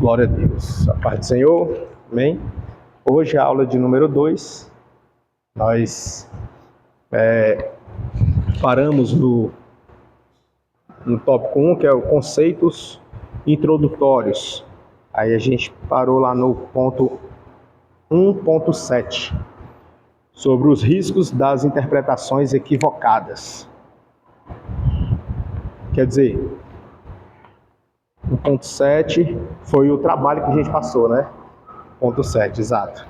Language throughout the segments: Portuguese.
Glória a Deus. A paz do Senhor. Amém? Hoje é a aula de número 2. Nós paramos no tópico 1, que é o conceitos introdutórios. Aí a gente parou lá no ponto 1.7, sobre os riscos das interpretações equivocadas. Quer dizer, 1.7 foi o trabalho que a gente passou, né? Ponto 7, exato.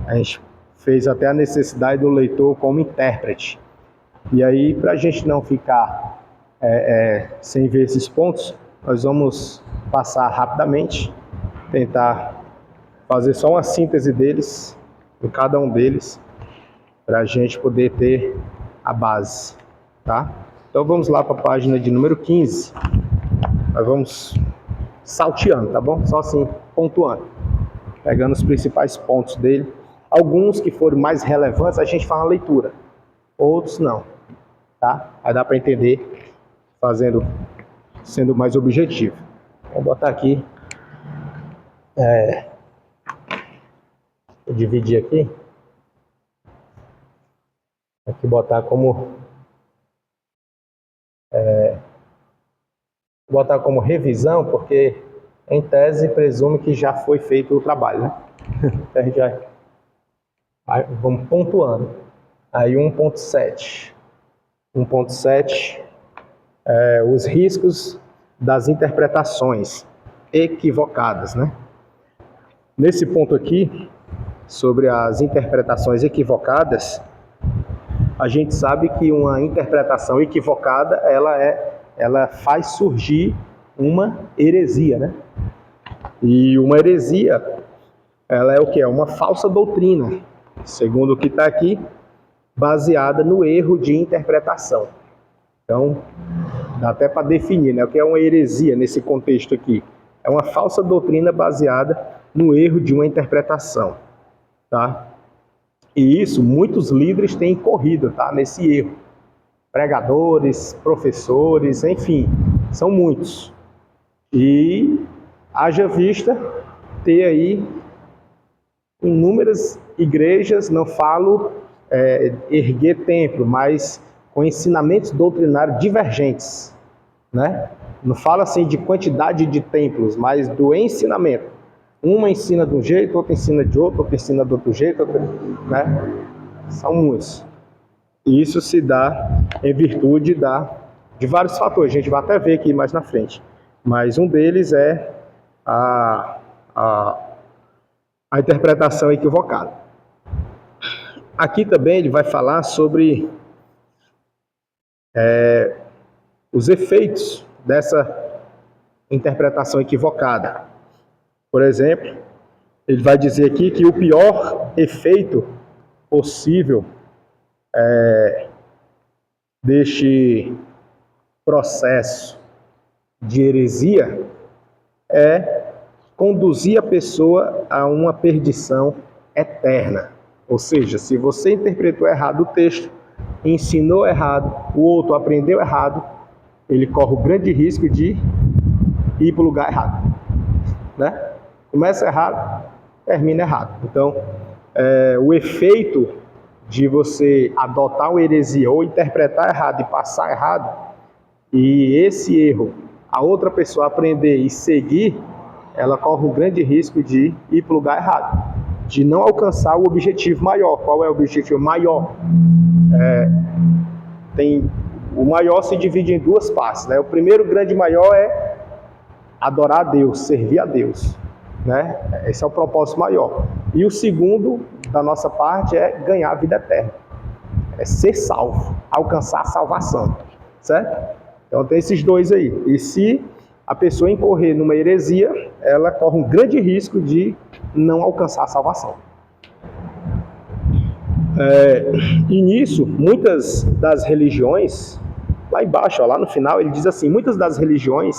A gente fez até a necessidade do leitor como intérprete. E aí, para a gente não ficar sem ver esses pontos, nós vamos passar rapidamente, tentar fazer só uma síntese deles, de cada um deles, para a gente poder ter a base, tá? Então vamos lá para a página de número 15. Nós vamos salteando, tá bom? Só assim, pontuando, pegando os principais pontos dele. Alguns que foram mais relevantes, a gente faz uma leitura, outros não, tá? Aí dá para entender, sendo mais objetivo. Vou botar aqui, vou dividir aqui, botar como revisão, porque em tese presume que já foi feito o trabalho, né? Então a gente vamos pontuando. Aí 1.7. 1.7 os riscos das interpretações equivocadas, né? Nesse ponto aqui, sobre as interpretações equivocadas, a gente sabe que uma interpretação equivocada, ela faz surgir uma heresia, né? E uma heresia, ela é o que? É uma falsa doutrina, segundo o que está aqui, baseada no erro de interpretação. Então, dá até para definir, né? O que é uma heresia nesse contexto aqui? É uma falsa doutrina baseada no erro de uma interpretação, tá? E isso, muitos líderes têm incorrido, tá? Nesse erro. Pregadores, professores, enfim, são muitos. E haja vista ter aí inúmeras igrejas, não falo erguer templo, mas com ensinamentos doutrinários divergentes, né? Não falo assim de quantidade de templos, mas do ensinamento. Uma ensina de um jeito, outra ensina de outro, outra ensina de outro jeito, outra, né? São muitos. E isso se dá em virtude de vários fatores. A gente vai até ver aqui mais na frente. Mas um deles é a interpretação equivocada. Aqui também ele vai falar sobre os efeitos dessa interpretação equivocada. Por exemplo, ele vai dizer aqui que o pior efeito possível deste processo de heresia é conduzir a pessoa a uma perdição eterna. Ou seja, se você interpretou errado o texto, ensinou errado, o outro aprendeu errado, ele corre o grande risco de ir para o lugar errado, né? Começa errado, termina errado. Então, o efeito de você adotar uma heresia ou interpretar errado e passar errado, e esse erro, a outra pessoa aprender e seguir, ela corre o grande risco de ir para o lugar errado, de não alcançar o objetivo maior. Qual é o objetivo maior? O maior se divide em duas partes, né? O primeiro grande maior é adorar a Deus, servir a Deus, né? Esse é o propósito maior. E o segundo, da nossa parte, é ganhar a vida eterna. É ser salvo, alcançar a salvação, certo? Então tem esses dois aí. E se a pessoa incorrer numa heresia, ela corre um grande risco de não alcançar a salvação. E nisso, muitas das religiões, lá embaixo, ó, lá no final, ele diz assim, muitas das religiões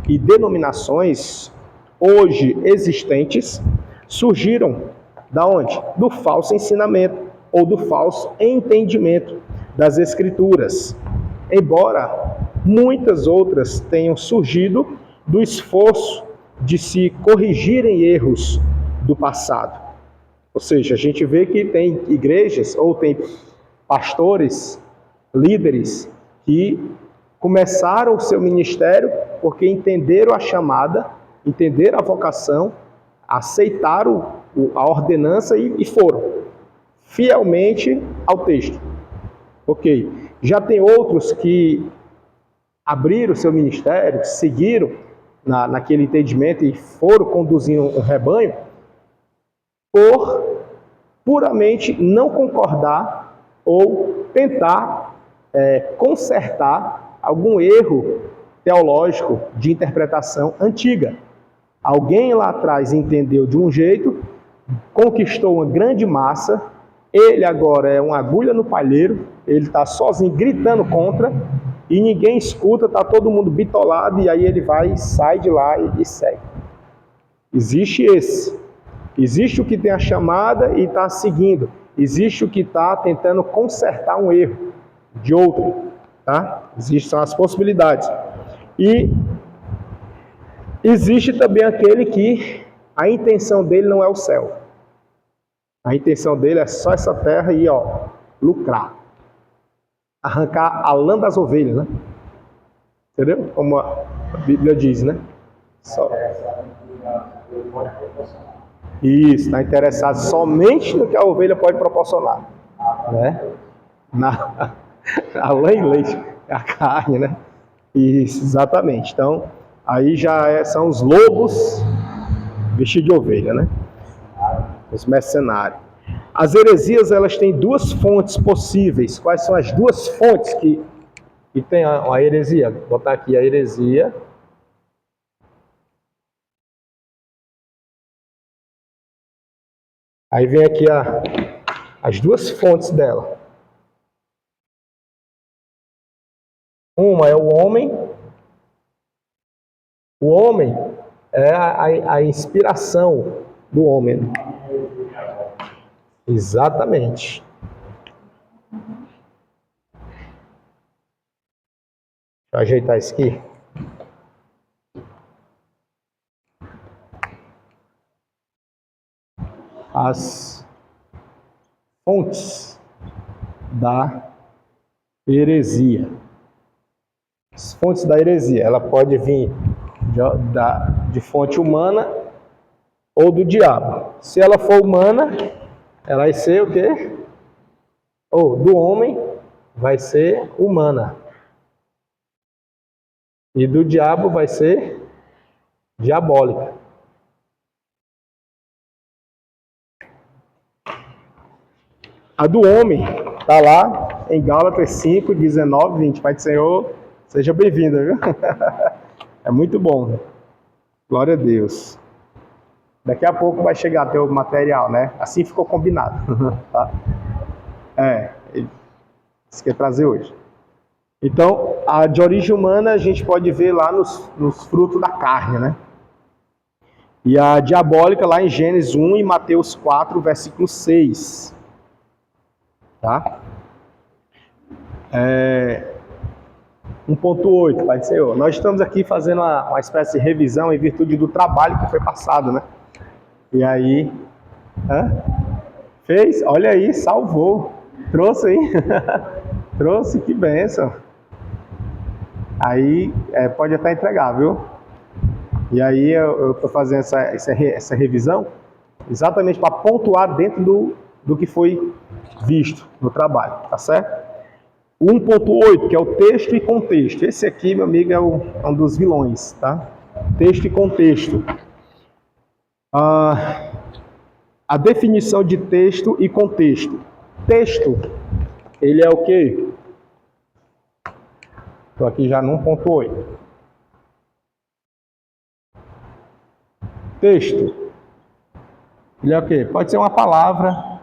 e denominações hoje existentes surgiram da onde? Do falso ensinamento ou do falso entendimento das Escrituras, embora muitas outras tenham surgido do esforço de se corrigirem erros do passado. Ou seja, a gente vê que tem igrejas ou tem pastores, líderes que começaram o seu ministério porque entenderam a chamada, entenderam a vocação, aceitaram a ordenança e foram fielmente ao texto. Ok. Já tem outros que abriram o seu ministério, seguiram naquele entendimento e foram conduzindo um rebanho por puramente não concordar ou tentar consertar algum erro teológico de interpretação antiga. Alguém lá atrás entendeu de um jeito, conquistou uma grande massa, ele agora é uma agulha no palheiro, ele está sozinho gritando contra, e ninguém escuta, está todo mundo bitolado, e aí ele vai, sai de lá e segue. Existe esse. Existe o que tem a chamada e está seguindo. Existe o que está tentando consertar um erro de outro. Tá? Existem as possibilidades. E existe também aquele que a intenção dele não é o céu. A intenção dele é só essa terra e lucrar. Arrancar a lã das ovelhas, né? Entendeu? Como a Bíblia diz, né? Só. Isso, está interessado somente no que a ovelha pode proporcionar, né? A lã e leite, a carne, né? Isso, exatamente. Então, aí já são os lobos vestidos de ovelha, né? Os mercenários. As heresias, elas têm duas fontes possíveis. Quais são as duas fontes que tem a heresia? Vou botar aqui a heresia. Aí vem aqui as duas fontes dela. Uma é o homem. O homem é a inspiração do homem. Exatamente. Deixa eu ajeitar isso aqui. As fontes da heresia. As fontes da heresia, ela pode vir de fonte humana ou do diabo. Se ela for humana, ela vai ser o quê? Ou do homem, vai ser humana. E do diabo vai ser diabólica. A do homem está lá em Gálatas 5, 19, 20. Pai do Senhor, seja bem-vindo, viu? É muito bom. Glória a Deus. Daqui a pouco vai chegar teu material, né? Assim ficou combinado. Tá? Isso que ia trazer hoje. Então, a de origem humana a gente pode ver lá nos frutos da carne, né? E a diabólica lá em Gênesis 1 e Mateus 4, versículo 6. Tá? 1.8, Pai do Senhor. Nós estamos aqui fazendo uma espécie de revisão em virtude do trabalho que foi passado, né? E aí... Fez? Olha aí, salvou. Trouxe aí. Trouxe, que bênção. Aí, pode até entregar, viu? E aí, eu estou fazendo essa revisão exatamente para pontuar dentro do que foi visto no trabalho, tá certo? 1.8, que é o texto e contexto. Esse aqui, meu amigo, é um dos vilões, tá? Texto e contexto. A definição de texto e contexto. Texto, ele é o quê? Estou aqui já no 1.8. Texto, ele é o quê? Pode ser uma palavra,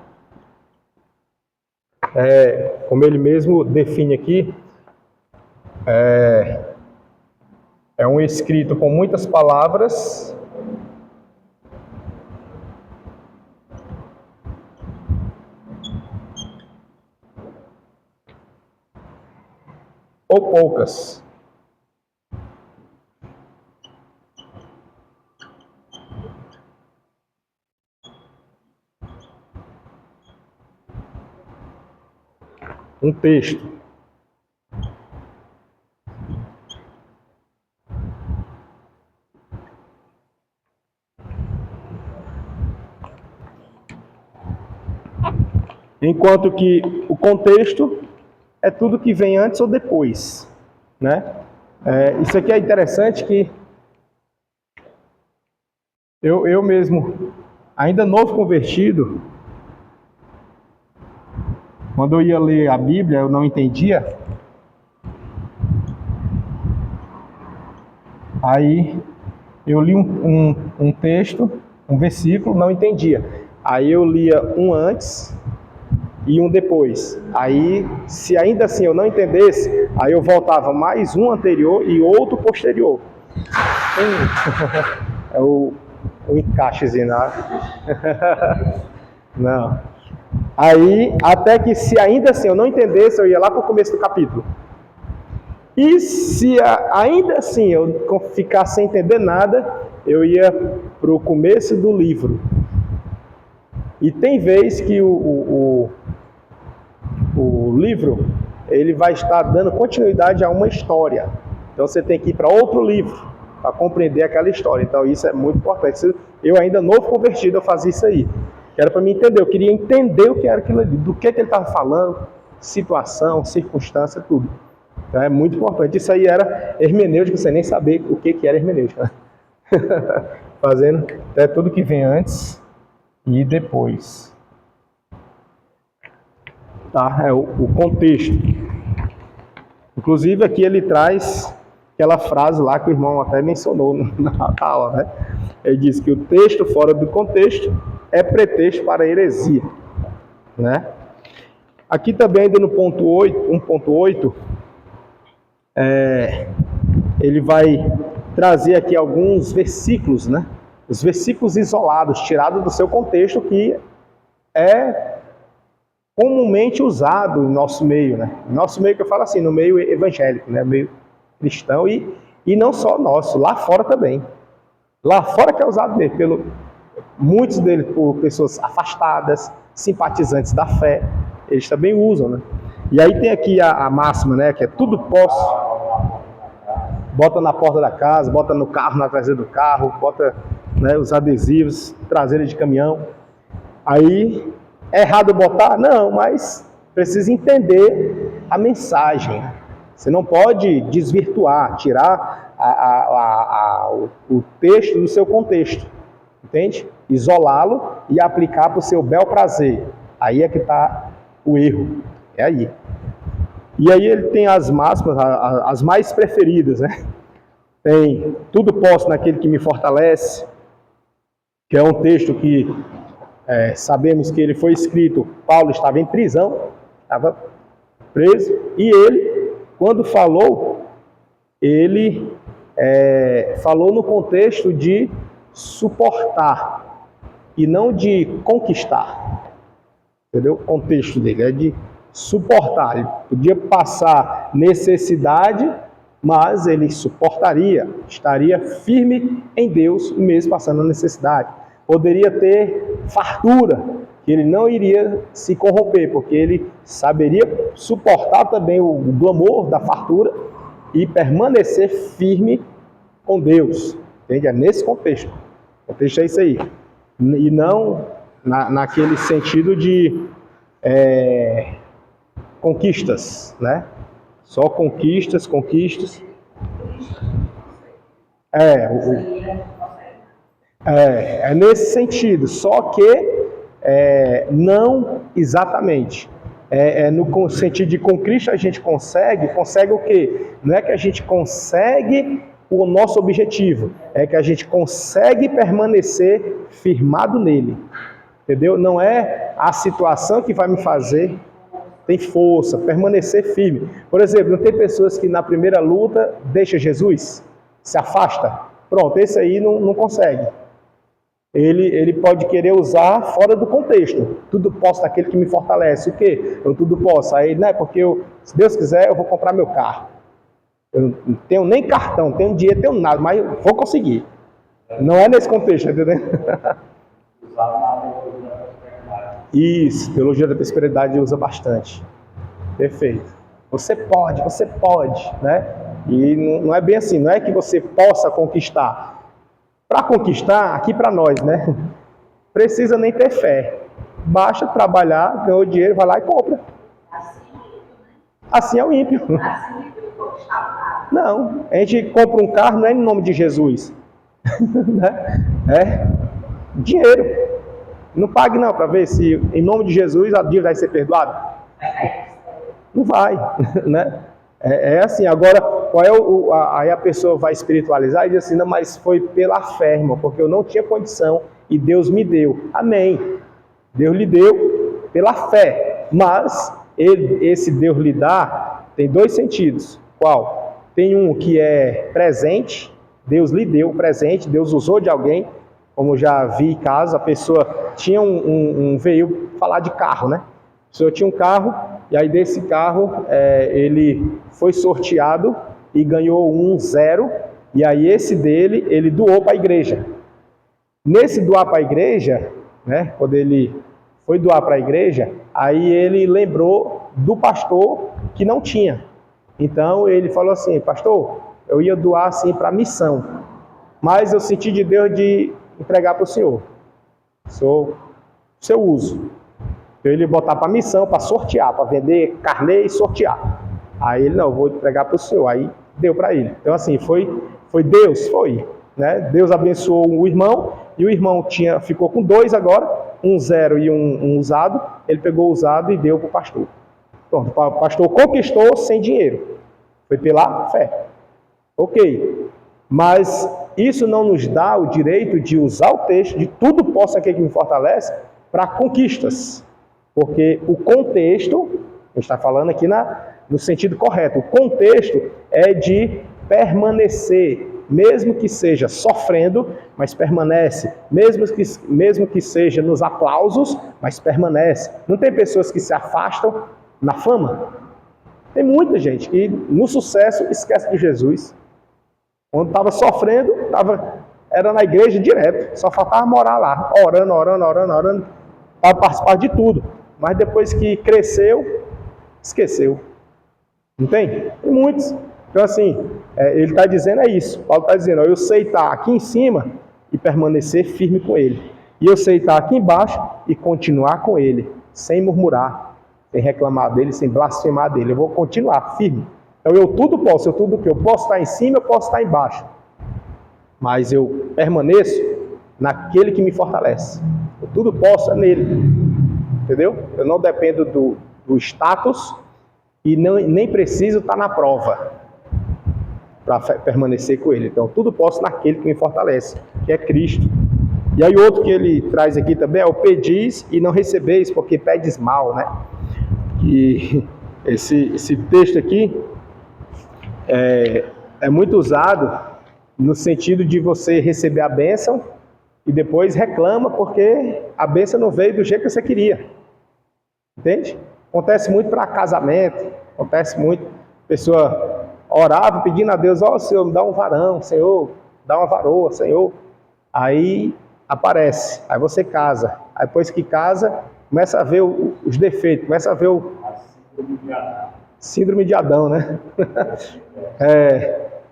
como ele mesmo define aqui, é um escrito com muitas palavras ou poucas. um texto. Enquanto que o contexto é tudo que vem antes ou depois, né? Isso aqui é interessante que eu mesmo, ainda novo convertido, quando eu ia ler a Bíblia, eu não entendia. Aí eu li um texto, um versículo, não entendia. Aí eu lia um antes e um depois. Aí, se ainda assim eu não entendesse, aí eu voltava mais um anterior e outro posterior. É o encaixezinho, né? Não. Aí, até que se ainda assim eu não entendesse, eu ia lá para o começo do capítulo. E se ainda assim eu ficasse sem entender nada, eu ia para o começo do livro. E tem vez que o livro ele vai estar dando continuidade a uma história. Então você tem que ir para outro livro para compreender aquela história. Então isso é muito importante. Eu ainda novo convertido, eu fazia isso aí. Que era para me entender. Eu queria entender o que era aquilo ali, do que ele estava falando, situação, circunstância, tudo. Então é muito importante. Isso aí era hermenêutica, você nem saber o que era hermenêutica. Fazendo até tudo que vem antes e depois. Tá? É o contexto. Inclusive aqui ele traz aquela frase lá que o irmão até mencionou na aula, né? Ele diz que o texto fora do contexto é pretexto para a heresia, né? Aqui também ainda no ponto 8, 1.8, ele vai trazer aqui alguns versículos, né? Os versículos isolados, tirados do seu contexto, que é comumente usado no nosso meio, né? No nosso meio que eu falo assim, no meio evangélico, né? Meio cristão e não só nosso, lá fora também. Lá fora que é usado mesmo, muitos deles por pessoas afastadas, simpatizantes da fé, eles também usam, né? E aí tem aqui a máxima, né? Que é tudo posso. Bota na porta da casa, bota no carro, na traseira do carro, bota, né, os adesivos, traseira de caminhão. Aí, é errado botar? Não, mas precisa entender a mensagem. Você não pode desvirtuar, tirar o texto do seu contexto, entende? Isolá-lo e aplicar para o seu bel prazer. Aí é que está o erro, é aí. E aí ele tem as máximas, as mais preferidas, né? Tem tudo posso naquele que me fortalece, que é um texto que sabemos que ele foi escrito, Paulo estava em prisão, estava preso, e ele, quando falou, ele falou no contexto de suportar e não de conquistar. Entendeu? O contexto dele é de suportar. Ele podia passar necessidade, mas ele suportaria, estaria firme em Deus, mesmo passando necessidade. Poderia ter fartura, que ele não iria se corromper, porque ele saberia suportar também o glamour da fartura e permanecer firme com Deus. Entende? É nesse contexto. O contexto é isso aí. E não naquele sentido de conquistas, né? Só conquistas. É nesse sentido, só que não exatamente. No sentido de conquista a gente consegue o quê? Não é que a gente consegue o nosso objetivo, é que a gente consegue permanecer firmado nele, entendeu? Não é a situação que vai me fazer ter força, permanecer firme. Por exemplo, não tem pessoas que na primeira luta deixam Jesus, se afasta? Pronto, esse aí não consegue. Ele pode querer usar fora do contexto. Tudo posso naquele que me fortalece. O quê? Eu tudo posso. Aí, né? Porque se Deus quiser, eu vou comprar meu carro. Eu não tenho nem cartão, não tenho dinheiro, não tenho nada, mas eu vou conseguir. Não é nesse contexto, entendeu? Isso, teologia da prosperidade usa bastante. Perfeito. Você pode, né? E não é bem assim, não é que você possa conquistar. Para conquistar, aqui para nós, né? Precisa nem ter fé. Basta trabalhar, ganhou dinheiro, vai lá e compra. Assim é o ímpio. Não, a gente compra um carro não é em nome de Jesus. É dinheiro. Não pague não, para ver se em nome de Jesus a dívida vai ser perdoada. Não vai, né? É assim, agora, qual é aí a pessoa vai espiritualizar e diz assim, não, mas foi pela fé, irmão, porque eu não tinha condição e Deus me deu. Amém. Deus lhe deu pela fé, mas esse Deus lhe dá tem dois sentidos. Qual? Tem um que é presente, Deus lhe deu o presente, Deus usou de alguém, como já vi casos, a pessoa tinha veio falar de carro, né? A pessoa tinha um carro, e aí desse carro ele foi sorteado e ganhou um 0, e aí esse dele ele doou para a igreja. Nesse doar para a igreja, né, quando ele foi doar para a igreja, aí ele lembrou do pastor que não tinha. Então ele falou assim, pastor, eu ia doar assim para a missão, mas eu senti de Deus de entregar para o senhor, seu uso. Então ele botar para missão, para sortear, para vender carnê e sortear. Aí ele, não, eu vou entregar para o senhor. Aí deu para ele. Então assim, foi Deus, foi. Né? Deus abençoou o irmão, e o irmão ficou com 2 agora, um 0 e um usado. Ele pegou o usado e deu para o pastor. Pronto, o pastor conquistou sem dinheiro. Foi pela fé. Ok. Mas isso não nos dá o direito de usar o texto, de tudo posso aquele que me fortalece, para conquistas. Porque o contexto, a gente está falando aqui no sentido correto, o contexto é de permanecer, mesmo que seja sofrendo, mas permanece, mesmo que seja nos aplausos, mas permanece. Não tem pessoas que se afastam na fama? Tem muita gente que no sucesso esquece de Jesus. Quando estava sofrendo, era na igreja direto, só faltava morar lá, orando, para participar de tudo. Mas depois que cresceu, esqueceu. Não tem? Tem muitos. Então assim, ele está dizendo isso. Paulo está dizendo, eu sei estar aqui em cima e permanecer firme com ele. E eu sei estar aqui embaixo e continuar com ele, sem murmurar, sem reclamar dele, sem blasfemar dele. Eu vou continuar firme. Então eu tudo que eu posso estar em cima, eu posso estar embaixo. Mas eu permaneço naquele que me fortalece. Eu tudo posso nele. Entendeu? Eu não dependo do status e nem preciso estar na prova para permanecer com ele. Então, tudo posso naquele que me fortalece, que é Cristo. E aí outro que ele traz aqui também é o pedis e não recebeis, porque pedes mal, né? E esse texto aqui é muito usado no sentido de você receber a bênção e depois reclama porque a bênção não veio do jeito que você queria. Entende? Acontece muito para casamento, acontece muito, a pessoa orava pedindo a Deus, ó Senhor, me dá um varão, Senhor, dá uma varoa, Senhor. Aí aparece, aí você casa, aí depois que casa, começa a ver os defeitos, começa a ver síndrome de Adão, né?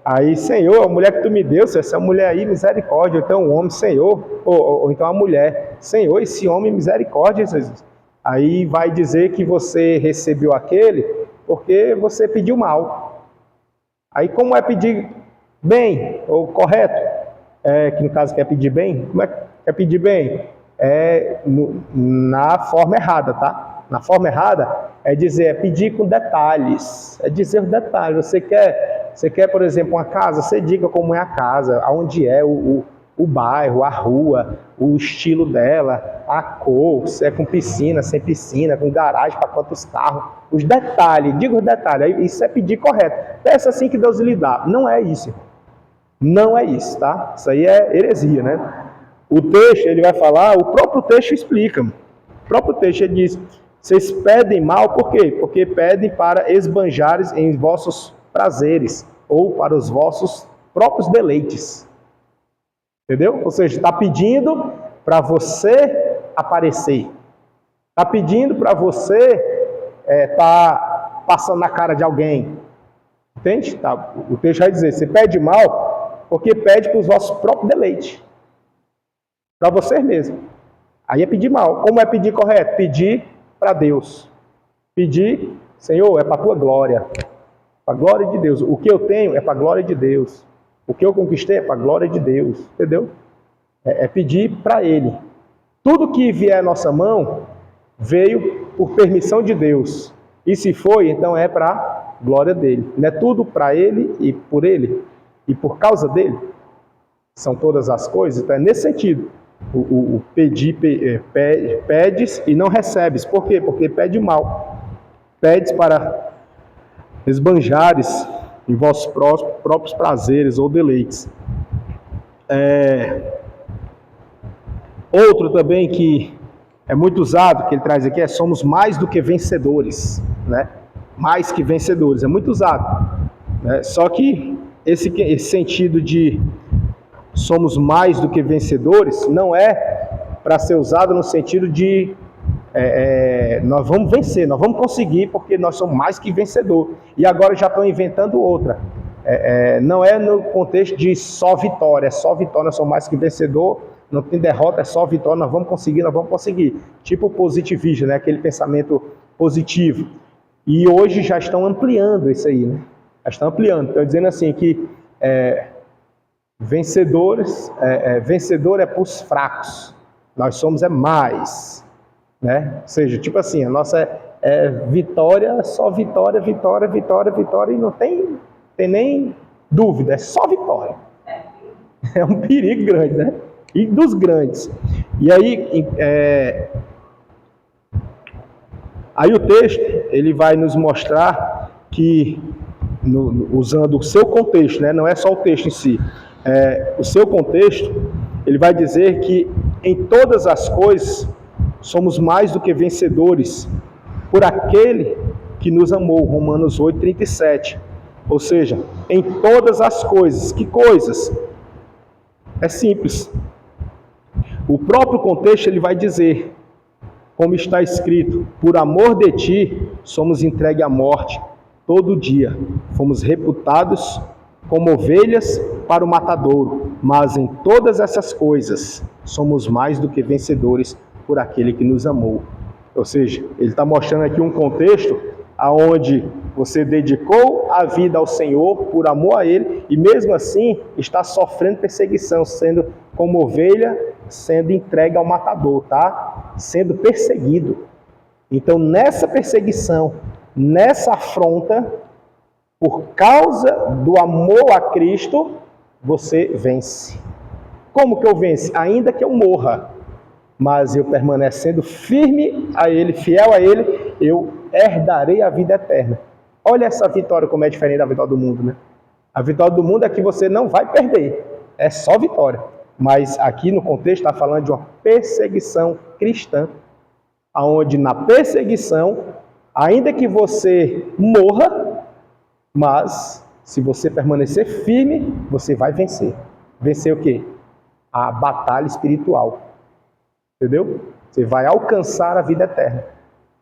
Aí, Senhor, a mulher que tu me deu, essa mulher aí, misericórdia, então o homem, Senhor, ou então a mulher, Senhor, esse homem, misericórdia, Jesus. Aí vai dizer que você recebeu aquele porque você pediu mal. Aí como é pedir bem, ou correto, que no caso quer pedir bem, como é que quer pedir bem? Na forma errada, tá? Na forma errada é pedir com detalhes, é dizer os detalhes. Você quer, por exemplo, uma casa, você diga como é a casa, aonde é o bairro, a rua, o estilo dela, a cor, se é com piscina, sem piscina, com garagem para quantos carros, os detalhes, diga os detalhes, isso é pedir correto. Peça assim que Deus lhe dá. Não é isso. Não é isso, tá? Isso aí é heresia, né? O texto, ele vai falar, o próprio texto explica. O próprio texto, ele diz, vocês pedem mal, por quê? Porque pedem para esbanjares em vossos prazeres, ou para os vossos próprios deleites. Entendeu? Ou seja, está pedindo para você aparecer. Está pedindo para você estar passando na cara de alguém. Entende? Tá. O texto vai dizer, você pede mal porque pede para os vossos próprios deleites. Para vocês mesmos. Aí é pedir mal. Como é pedir correto? Pedir para Deus. Pedir, Senhor, é para a tua glória. Para a glória de Deus. O que eu tenho é para a glória de Deus. O que eu conquistei é para a glória de Deus. Entendeu? É pedir para Ele. Tudo que vier à nossa mão veio por permissão de Deus. E se foi, então é para a glória dele. Não é tudo para Ele e por Ele e por causa dele. São todas as coisas. Então é nesse sentido. O pedir, pedes e não recebes. Por quê? Porque pede mal. Pedes para esbanjares em vossos próprios prazeres ou deleites. Outro também que é muito usado, que ele traz aqui, somos mais do que vencedores. Né? Mais que vencedores. É muito usado. Né? Só que esse sentido de somos mais do que vencedores, não é para ser usado no sentido de nós vamos vencer, nós vamos conseguir, porque nós somos mais que vencedor. E agora já estão inventando outra. Não é no contexto de só vitória, nós somos mais que vencedor, não tem derrota, é só vitória, nós vamos conseguir. Tipo positivismo, né? Aquele pensamento positivo. E hoje já estão ampliando isso aí, né? Já estão ampliando, estão dizendo assim que vencedor é para os fracos. Nós somos mais, né? Ou seja, tipo assim, a nossa vitória, só vitória, e não tem nem dúvida, é só vitória. É um perigo grande, né? E dos grandes. E aí, aí o texto, ele vai nos mostrar que, usando o seu contexto, né? Não é só o texto em si, o seu contexto, ele vai dizer que em todas as coisas somos mais do que vencedores por aquele que nos amou, Romanos 8:37. Ou seja, em todas as coisas. Que coisas? É simples. O próprio contexto ele vai dizer, como está escrito, por amor de ti somos entregues à morte todo dia, fomos reputados como ovelhas para o matadouro, mas em todas essas coisas somos mais do que vencedores por aquele que nos amou. Ou seja, ele está mostrando aqui um contexto aonde você dedicou a vida ao Senhor por amor a Ele e mesmo assim está sofrendo perseguição, sendo como ovelha, sendo entregue ao matador, tá? Sendo perseguido. Então nessa perseguição, nessa afronta, por causa do amor a Cristo, você vence. Como que eu venço? Ainda que eu morra, mas eu permanecendo firme a Ele, fiel a Ele, eu herdarei a vida eterna. Olha essa vitória como é diferente da vitória do mundo, né? A vitória do mundo é que você não vai perder, é só vitória. Mas aqui no contexto está falando de uma perseguição cristã, onde na perseguição, ainda que você morra, mas se você permanecer firme, você vai vencer. Vencer o quê? A batalha espiritual. Entendeu? Você vai alcançar a vida eterna.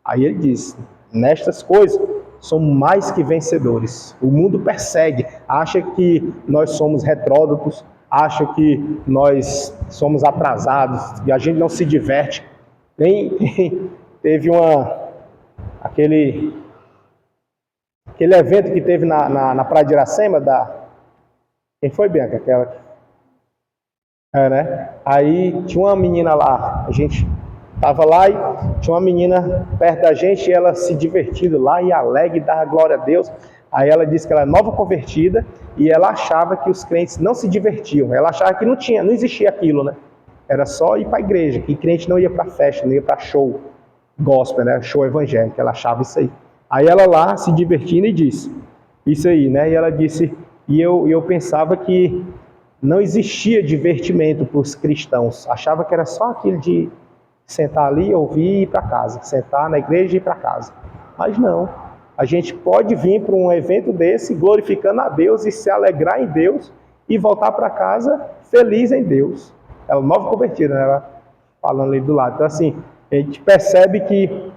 Aí ele diz, nestas coisas, somos mais que vencedores. O mundo persegue, acha que nós somos retrógrados, acha que nós somos atrasados, e a gente não se diverte. Teve aquele evento que teve na Praia de Iracema, quem foi, Bianca? Aquela... né? Aí tinha uma menina lá, a gente estava lá e tinha uma menina perto da gente e ela se divertindo lá e alegre, dava glória a Deus. Aí ela disse que ela é nova convertida e ela achava que os crentes não se divertiam. Ela achava que não existia aquilo, né? Era só ir para a igreja, que crente não ia para festa, não ia para show gospel, né? Show evangélico, ela achava isso aí. Aí ela lá se divertindo e disse isso aí, né? E ela disse, e eu pensava que não existia divertimento para os cristãos. Achava que era só aquilo de sentar ali, ouvir e ir para casa. Sentar na igreja e ir para casa. Mas não. A gente pode vir para um evento desse, glorificando a Deus e se alegrar em Deus e voltar para casa feliz em Deus. Ela nova convertida, né? Ela falando ali do lado. Então assim, a gente percebe que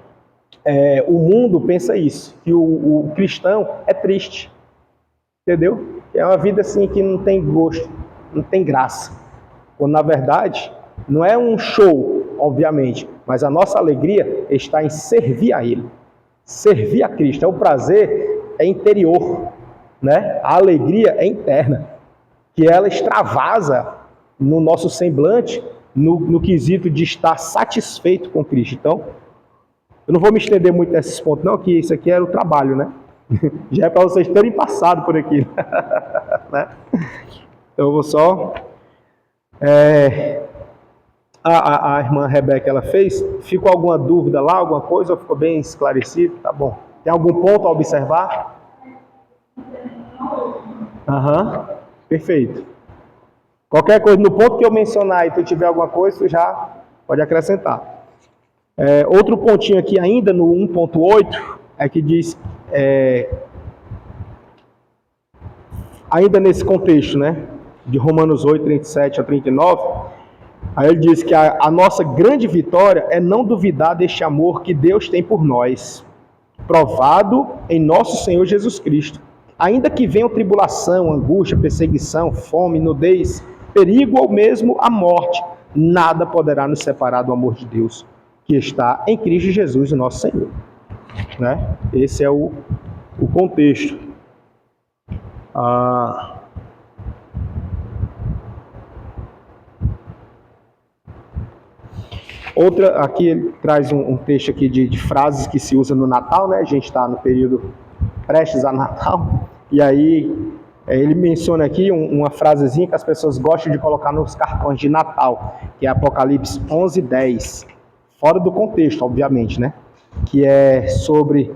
o mundo pensa isso, que o cristão é triste, entendeu? É uma vida assim que não tem gosto, não tem graça. Quando na verdade não é um show, obviamente, mas a nossa alegria está em servir a Ele, servir a Cristo. O prazer é interior, né? A alegria é interna, que ela extravasa no nosso semblante, no quesito de estar satisfeito com Cristo. Então, eu não vou me estender muito nesses pontos, não, que isso aqui era o trabalho, né? Já é para vocês terem passado por aqui. Né? Então, eu vou só... A irmã Rebeca, ela fez? Ficou alguma dúvida lá, alguma coisa, ou ficou bem esclarecido? Tá bom. Tem algum ponto a observar? Perfeito. Qualquer coisa, no ponto que eu mencionar e tu tiver alguma coisa, tu já pode acrescentar. Outro pontinho aqui ainda no 1.8 é que diz, ainda nesse contexto, né, de Romanos 8, 37 a 39, aí ele diz que a nossa grande vitória é não duvidar deste amor que Deus tem por nós, provado em nosso Senhor Jesus Cristo. Ainda que venham tribulação, angústia, perseguição, fome, nudez, perigo ou mesmo a morte, nada poderá nos separar do amor de Deus, que está em Cristo Jesus, o nosso Senhor. Né? Esse é o contexto. Outra, aqui ele traz um texto aqui de frases que se usa no Natal, né? A gente está no período prestes a Natal, e aí ele menciona aqui uma frasezinha que as pessoas gostam de colocar nos cartões de Natal, que é Apocalipse 11:10, fora do contexto, obviamente, né? Que é sobre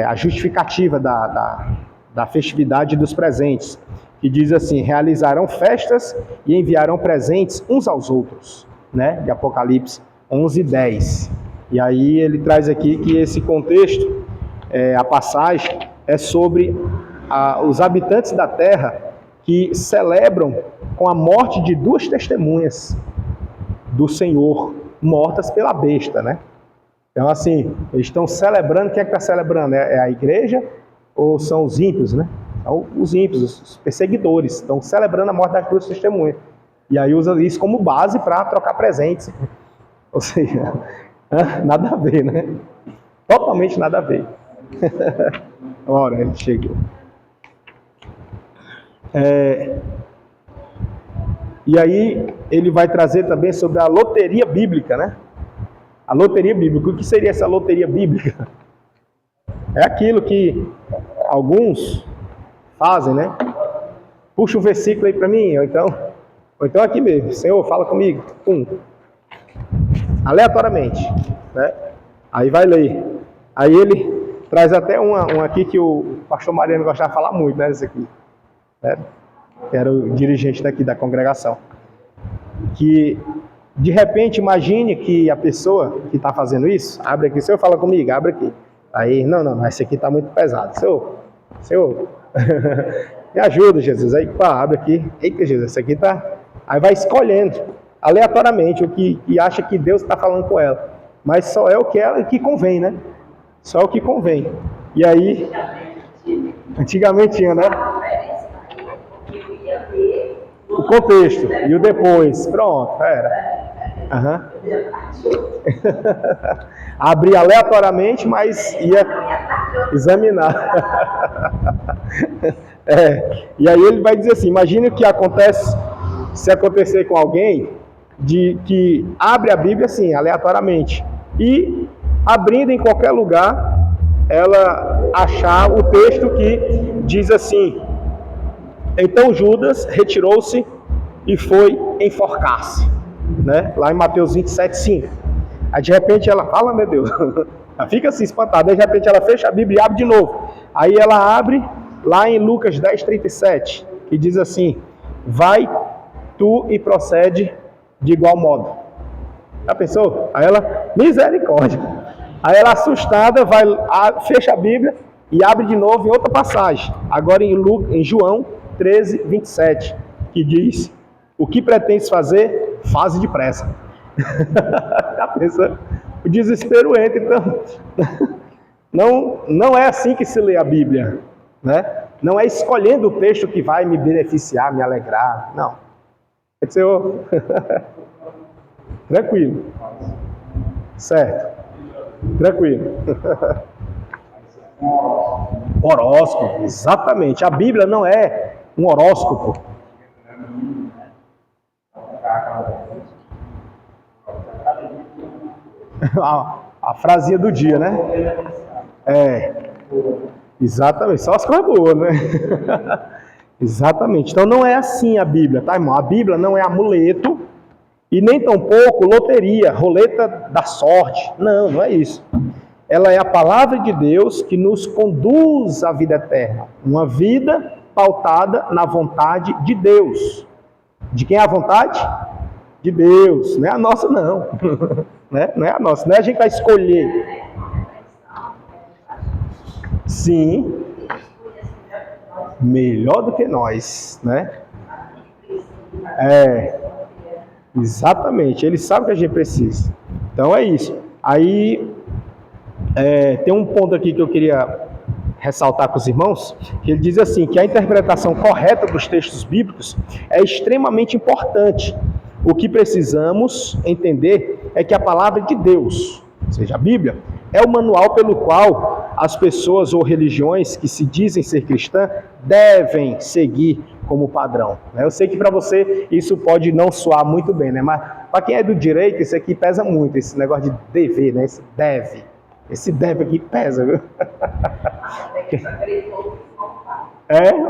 a justificativa da festividade dos presentes, que diz assim: realizarão festas e enviarão presentes uns aos outros, né? De Apocalipse 11:10. E aí ele traz aqui que esse contexto, a passagem, é sobre os habitantes da terra que celebram com a morte de duas testemunhas do Senhor, mortas pela besta, né? Então, assim, eles estão celebrando. Quem é que está celebrando? É a igreja ou são os ímpios, né? Os ímpios, os perseguidores, estão celebrando a morte das duas testemunhas. E aí usa isso como base para trocar presentes. Ou seja, nada a ver, né? Totalmente nada a ver. Ora, ele chegou. E aí ele vai trazer também sobre a loteria bíblica, né? A loteria bíblica. O que seria essa loteria bíblica? É aquilo que alguns fazem, né? Puxa um versículo aí para mim, ou então aqui mesmo, Senhor, fala comigo. Aleatoriamente, né? Aí vai ler. Aí ele traz até um aqui que o pastor Mariano gostava de falar muito, né? Esse aqui, né? Que era o dirigente daqui da congregação. Que, de repente, imagine que a pessoa que está fazendo isso, abre aqui, Senhor, fala comigo, abre aqui. Aí, não, esse aqui está muito pesado. Senhor, me ajuda, Jesus. Aí, pá, abre aqui. Eita, Jesus, esse aqui tá... Aí vai escolhendo, aleatoriamente, o que acha que Deus está falando com ela. Mas só é o que convém, né? Só o que convém. E aí, antigamente tinha, né? O contexto e o depois. Pronto, era. Abria aleatoriamente, mas ia examinar. E aí ele vai dizer assim: imagine o que acontece se acontecer com alguém que abre a Bíblia assim, aleatoriamente, e abrindo em qualquer lugar, ela achar o texto que diz assim: então Judas retirou-se e foi enforcar-se, né? Lá em Mateus 27:5. Aí de repente ela fala, meu Deus, ela fica assim espantada. Aí de repente ela fecha a Bíblia e abre de novo. Aí ela abre lá em Lucas 10:37, que diz assim: vai tu e procede de igual modo. Já pensou? Aí ela, misericórdia. Aí ela, assustada, fecha a Bíblia e abre de novo em outra passagem. Agora em João 13:27, que diz: o que pretendes fazer, faze depressa. Já pensou? o desespero entra. Então, não é assim que se lê a Bíblia, né? Não é escolhendo o texto que vai me beneficiar, me alegrar, não. Quer dizer, tranquilo. Certo. Tranquilo. Horóscopo, exatamente. A Bíblia não é um horóscopo. A frasinha do dia, né? Exatamente. Só as coisas boas, né? Exatamente. Então não é assim a Bíblia, tá, irmão? A Bíblia não é amuleto e nem tampouco loteria, roleta da sorte. Não, não é isso. Ela é a palavra de Deus que nos conduz à vida eterna. Uma vida pautada na vontade de Deus. De quem é a vontade? De Deus. Não é a nossa, não. Né? Não é a nossa. Não é a gente que vai escolher. Sim. Melhor do que nós, né? Exatamente. Ele sabe o que a gente precisa. Então é isso. Aí... tem um ponto aqui que eu queria ressaltar com os irmãos, que ele diz assim, que a interpretação correta dos textos bíblicos é extremamente importante. O que precisamos entender é que a palavra de Deus, ou seja, a Bíblia, é o manual pelo qual as pessoas ou religiões que se dizem ser cristãs devem seguir como padrão. Eu sei que para você isso pode não soar muito bem, né? Mas para quem é do direito, isso aqui pesa muito, esse negócio de dever, né? Esse deve. Esse deve aqui pesa, viu?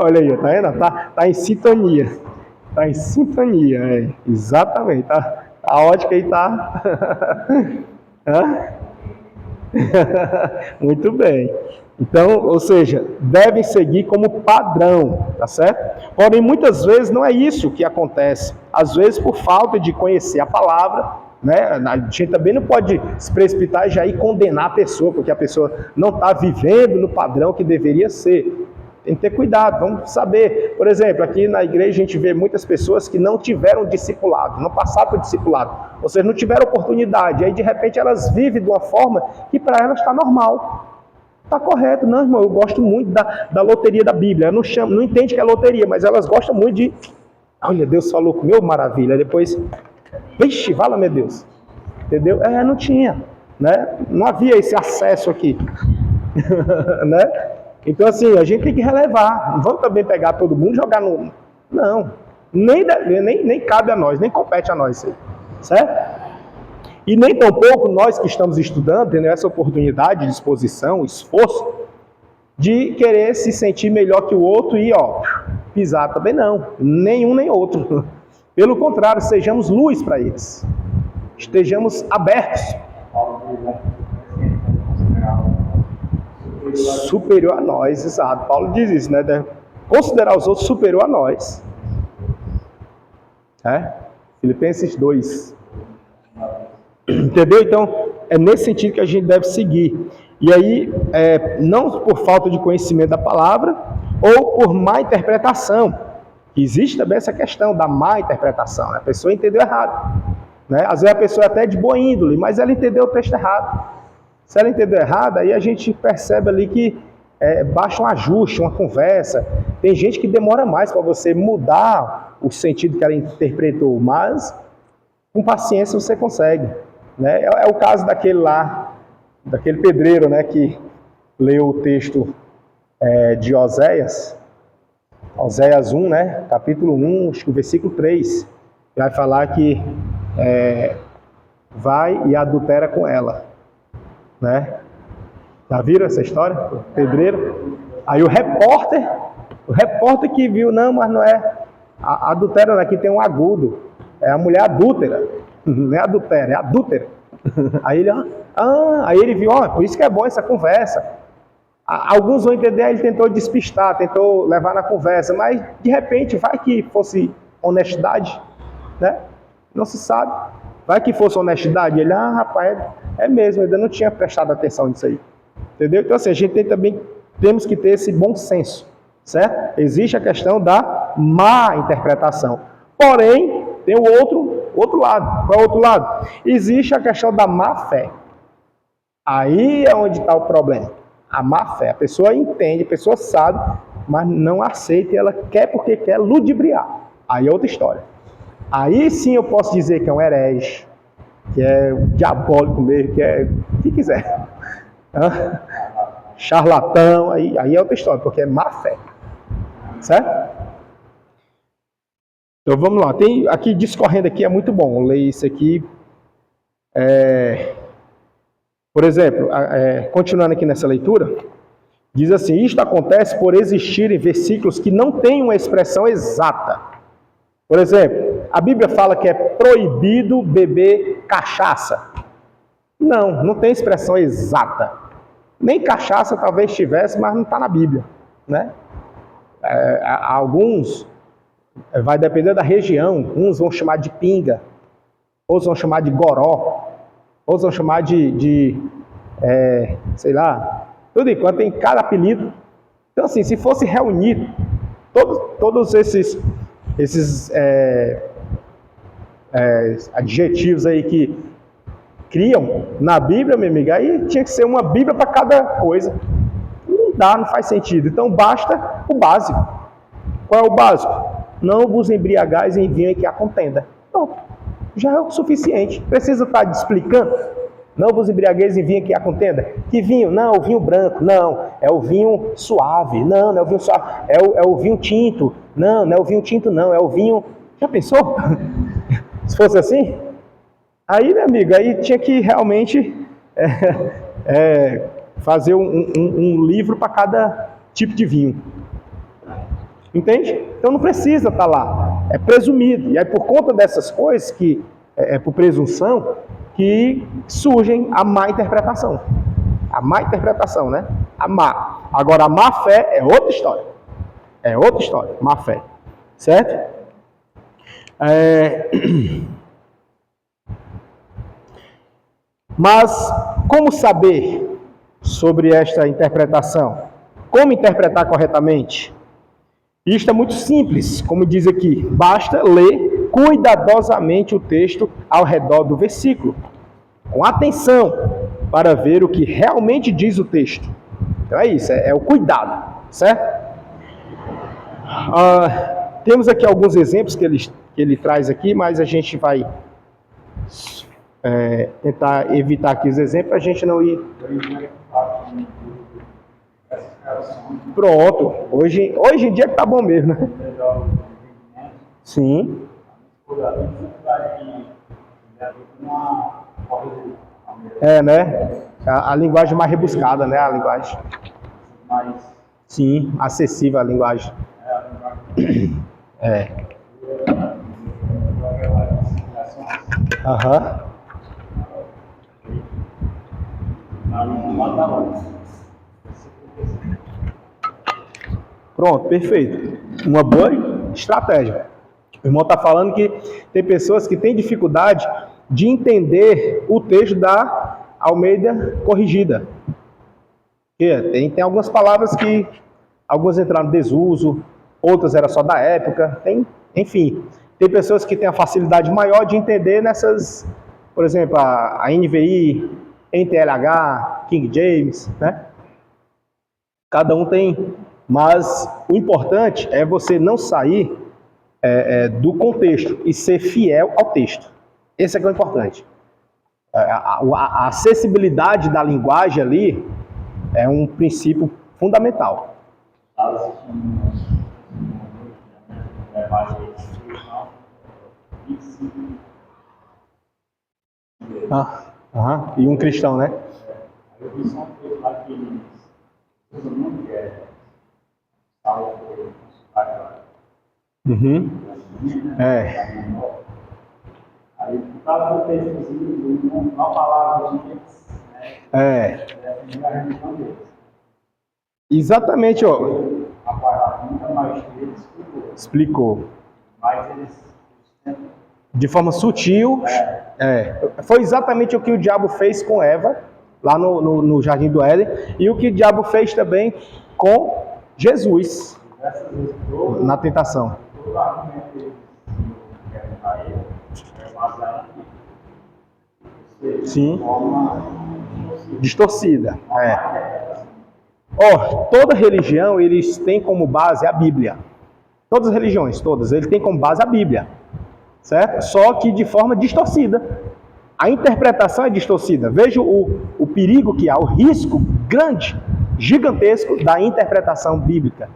Olha aí, tá vendo? Tá em sintonia. Tá em sintonia, exatamente. A ótica aí tá... Muito bem. Então, ou seja, devem seguir como padrão, tá certo? Porém, muitas vezes não é isso que acontece. Às vezes, por falta de conhecer a palavra, né? A gente também não pode se precipitar e já ir condenar a pessoa, porque a pessoa não está vivendo no padrão que deveria ser. Tem que ter cuidado, vamos saber. Por exemplo, aqui na igreja a gente vê muitas pessoas que não tiveram discipulado, não passaram por discipulado, ou seja, não tiveram oportunidade, aí de repente elas vivem de uma forma que para elas está normal. Está correto, não, irmão, eu gosto muito da loteria da Bíblia, não entende que é loteria, mas elas gostam muito de... Olha, Deus falou com meu maravilha, depois... Vixe, vala, meu Deus. Entendeu? Não tinha, né? Não havia esse acesso aqui. Né? Então, assim, a gente tem que relevar. Não vamos também pegar todo mundo e jogar no... Não. Nem cabe a nós, nem compete a nós isso aí. Certo? E nem tampouco nós que estamos estudando, tendo essa oportunidade, disposição, esforço, de querer se sentir melhor que o outro e, pisar também não. Nenhum nem outro. Pelo contrário, sejamos luz para eles. Estejamos abertos. Superior a nós, exato. Paulo diz isso, né? Considerar os outros superior a nós. Filipenses 2. Entendeu? Então, é nesse sentido que a gente deve seguir. E aí, não por falta de conhecimento da palavra, ou por má interpretação. Existe também essa questão da má interpretação. A pessoa entendeu errado. Né? Às vezes a pessoa é até de boa índole, mas ela entendeu o texto errado. Se ela entendeu errado, aí a gente percebe ali que basta um ajuste, uma conversa. Tem gente que demora mais para você mudar o sentido que ela interpretou, mas com paciência você consegue. Né? É o caso daquele pedreiro, né, que leu o texto de Oséias. Oséias 1, né? Capítulo 1, acho que o versículo 3, vai falar que vai e adultera com ela, né? Já viram essa história? O pedreiro. Aí o repórter que viu, não, mas não é. A adultera aqui tem um agudo. É a mulher adúltera. Não é adultera, é adúltera. Aí ele viu, por isso que é bom essa conversa. Alguns vão entender, ele tentou despistar, tentou levar na conversa, mas de repente vai que fosse honestidade, né? Não se sabe. Vai que fosse honestidade, ele, rapaz, é mesmo, eu ainda não tinha prestado atenção nisso aí. Entendeu? Então assim, a gente temos que ter esse bom senso, certo? Existe a questão da má interpretação. Porém, tem o outro lado. Qual é o outro lado? Existe a questão da má fé. Aí é onde está o problema. A má fé. A pessoa entende, a pessoa sabe, mas não aceita e ela quer porque quer ludibriar. Aí é outra história. Aí sim eu posso dizer que é um herege, que é diabólico mesmo, que é o que quiser. Charlatão, aí é outra história, porque é má fé. Certo? Então vamos lá. Tem aqui discorrendo aqui, é muito bom ler isso aqui. Por exemplo, continuando aqui nessa leitura, diz assim: isto acontece por existirem versículos que não têm uma expressão exata. Por exemplo, a Bíblia fala que é proibido beber cachaça. Não tem expressão exata. Nem cachaça talvez tivesse, mas não está na Bíblia, né? Alguns, vai depender da região, uns vão chamar de pinga, outros vão chamar de goró, outros vão chamar sei lá, tudo enquanto tem cada apelido. Então assim, se fosse reunir todos esses adjetivos aí que criam na Bíblia, meu amigo, aí tinha que ser uma Bíblia para cada coisa. Não dá, não faz sentido. Então basta o básico. Qual é o básico? Não vos embriagais em vinho em que há contenda. Pronto. Já é o suficiente. Precisa estar explicando? Não vos embriagueis em vinho em que há contenda. Que vinho? Não, o vinho branco. Não, é o vinho suave. Não é o vinho suave. É o vinho tinto. Não é o vinho tinto, não. É o vinho... Já pensou? Se fosse assim? Aí, meu amigo, aí tinha que realmente fazer um livro para cada tipo de vinho. Entende? Então não precisa estar lá. É presumido. E aí, por conta dessas coisas, que por presunção, que surgem a má interpretação. A má interpretação, né? A má. Agora, a má fé é outra história. É outra história, má fé. Certo? Mas como saber sobre esta interpretação? Como interpretar corretamente? Isto é muito simples, como diz aqui. Basta ler cuidadosamente o texto ao redor do versículo, com atenção, para ver o que realmente diz o texto. Então é isso, é o cuidado, certo? Temos aqui alguns exemplos que ele traz aqui, mas a gente vai tentar evitar aqui os exemplos para a gente não ir. Pronto, hoje em dia que tá bom mesmo, né? Sim. Né? A linguagem mais rebuscada, né? A linguagem. Sim, acessível a linguagem. Aham. Pronto, perfeito. Uma boa estratégia. O irmão está falando que tem pessoas que têm dificuldade de entender o texto da Almeida Corrigida. Tem algumas palavras que algumas entraram em desuso, outras eram só da época, enfim. Tem pessoas que têm a facilidade maior de entender nessas, por exemplo, a NVI, NTLH, King James, né? Cada um tem, mas o importante é você não sair do contexto e ser fiel ao texto. Esse é que é o importante. A acessibilidade da linguagem ali é um princípio fundamental. E um cristão, né? Aí, por causa do textozinho, uma palavra definindo a religião deles. Exatamente, ó. A palavra nunca mais deles explicou. Mas eles de forma sutil. Foi exatamente o que o diabo fez com Eva, lá no Jardim do Éden, e o que o diabo fez também com Jesus, na tentação. Sim. Distorcida. Toda religião, eles têm como base a Bíblia. Todas as religiões, todas, eles têm como base a Bíblia. Certo? Só que de forma distorcida. A interpretação é distorcida. Veja o perigo que há, o risco grande, gigantesco da interpretação bíblica